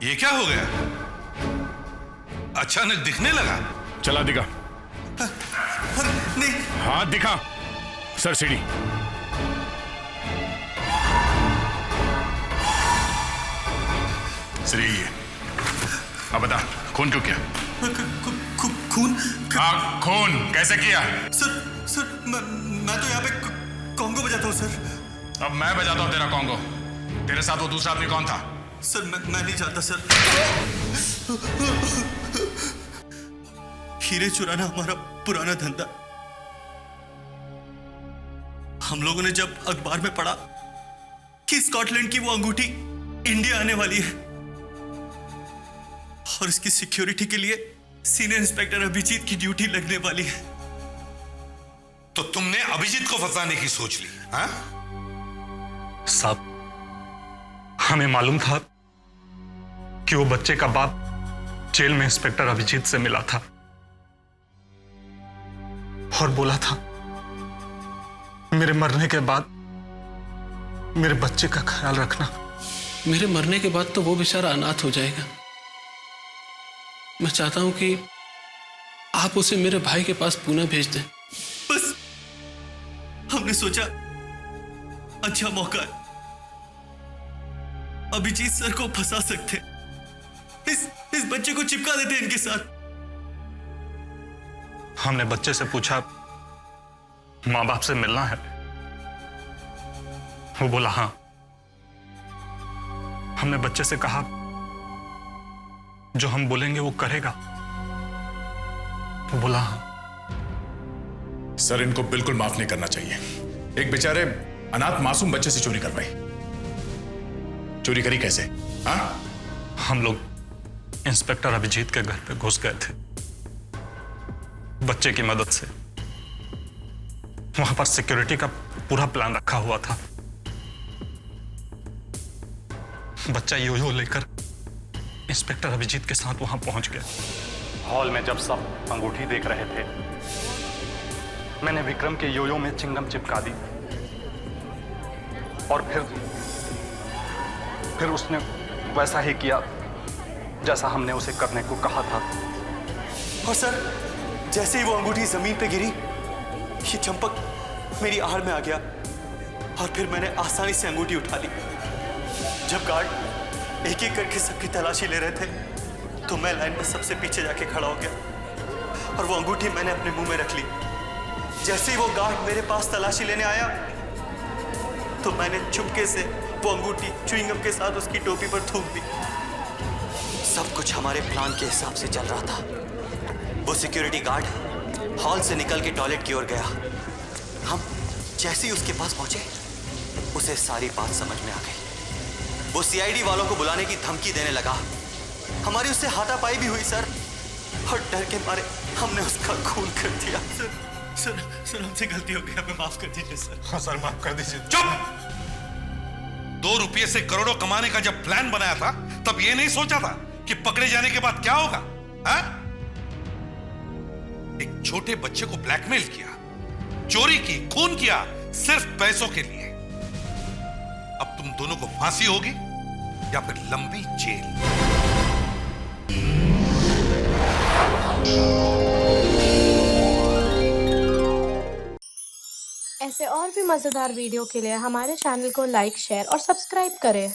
ये क्या हो गया? अचानक दिखने लगा। चला दिखा। नहीं। हाँ दिखा। सर सीढ़ी। श्री, अब बता, खून क्यों किया? खून? हाँ, खून कैसे किया? सर मैं तो यहाँ पे कॉन्गो बजाता हूँ सर। अब मैं बजाता हूँ तेरा कॉन्गो। तेरे साथ वो दूसरा आदमी कौन था? सर मैं नहीं जानता सर। हीरे चुराना हमारा पुराना धंधा। हम लोगों ने जब अखबार में पढ़ा कि स्कॉटलैंड की वो अंगूठी इंडिया आने वाली है और इसकी सिक्योरिटी के लिए सीनियर इंस्पेक्टर अभिजीत की ड्यूटी लगने वाली है, तो तुमने अभिजीत को फंसाने की सोच ली? हाँ साहब, हमें मालूम था कि वो बच्चे का बाप जेल में इंस्पेक्टर अभिजीत से मिला था और बोला था मेरे मरने के बाद मेरे बच्चे का ख्याल रखना। मेरे मरने के बाद तो वो बेचारा अनाथ हो जाएगा। मैं चाहता हूं कि आप उसे मेरे भाई के पास पुणे भेज दें। बस हमने सोचा अच्छा मौका है, अभिजीत सर को फंसा सकते, इस बच्चे को चिपका देते इनके साथ। हमने बच्चे से पूछा माँ बाप से मिलना है? वो बोला हाँ। हमने बच्चे से कहा जो हम बोलेंगे वो करेगा? वो बोला हाँ। सर इनको बिल्कुल माफ नहीं करना चाहिए। एक बेचारे अनाथ मासूम बच्चे से चोरी करवाई। चोरी करी कैसे? हाँ? हम लोग इंस्पेक्टर अभिजीत के घर पे घुस गए थे बच्चे की मदद से। वहां पर सिक्योरिटी का पूरा प्लान रखा हुआ था। बच्चा योयो लेकर इंस्पेक्टर अभिजीत के साथ वहां पहुंच गया। हॉल में जब सब अंगूठी देख रहे थे, मैंने विक्रम के योयो में चिंगम चिपका दी और फिर उसने वैसा ही किया जैसा हमने उसे करने को कहा था। और सर जैसे ही वो अंगूठी जमीन पे गिरी, ये चंपक मेरी आड़ में आ गया और फिर मैंने आसानी से अंगूठी उठा ली। जब गार्ड एक एक करके सबकी तलाशी ले रहे थे तो मैं लाइन में सबसे पीछे जाके खड़ा हो गया और वो अंगूठी मैंने अपने मुंह में रख ली। जैसे ही वो गार्ड मेरे पास तलाशी लेने आया तो मैंने चुपके से वो अंगूठी च्युइंगम के साथ उसकी टोपी पर थूक दी। सब कुछ हमारे प्लान के हिसाब से चल रहा था। वो सिक्योरिटी गार्ड हॉल से निकल के टॉयलेट की ओर गया। हम जैसे ही उसके पास पहुंचे उसे सारी बात समझ में आ गई। वो सीआईडी वालों को बुलाने की धमकी देने लगा। हमारी उससे हाथापाई भी हुई सर, और डर के मारे हमने उसका खून कर दिया। सर हमसे गलती हो गई, हमें माफ कर दीजिए सर। हाँ सर, माफ कर दीजिए। चुप! 2 रुपये से करोड़ों कमाने का जब प्लान बनाया था तब ये नहीं सोचा था कि पकड़े जाने के बाद क्या होगा? हाँ? एक छोटे बच्चे को ब्लैकमेल किया, चोरी की, खून किया सिर्फ पैसों के लिए। अब तुम दोनों को फांसी होगी या फिर लंबी जेल। ऐसे और भी मजेदार वीडियो के लिए हमारे चैनल को लाइक, शेयर और सब्सक्राइब करें।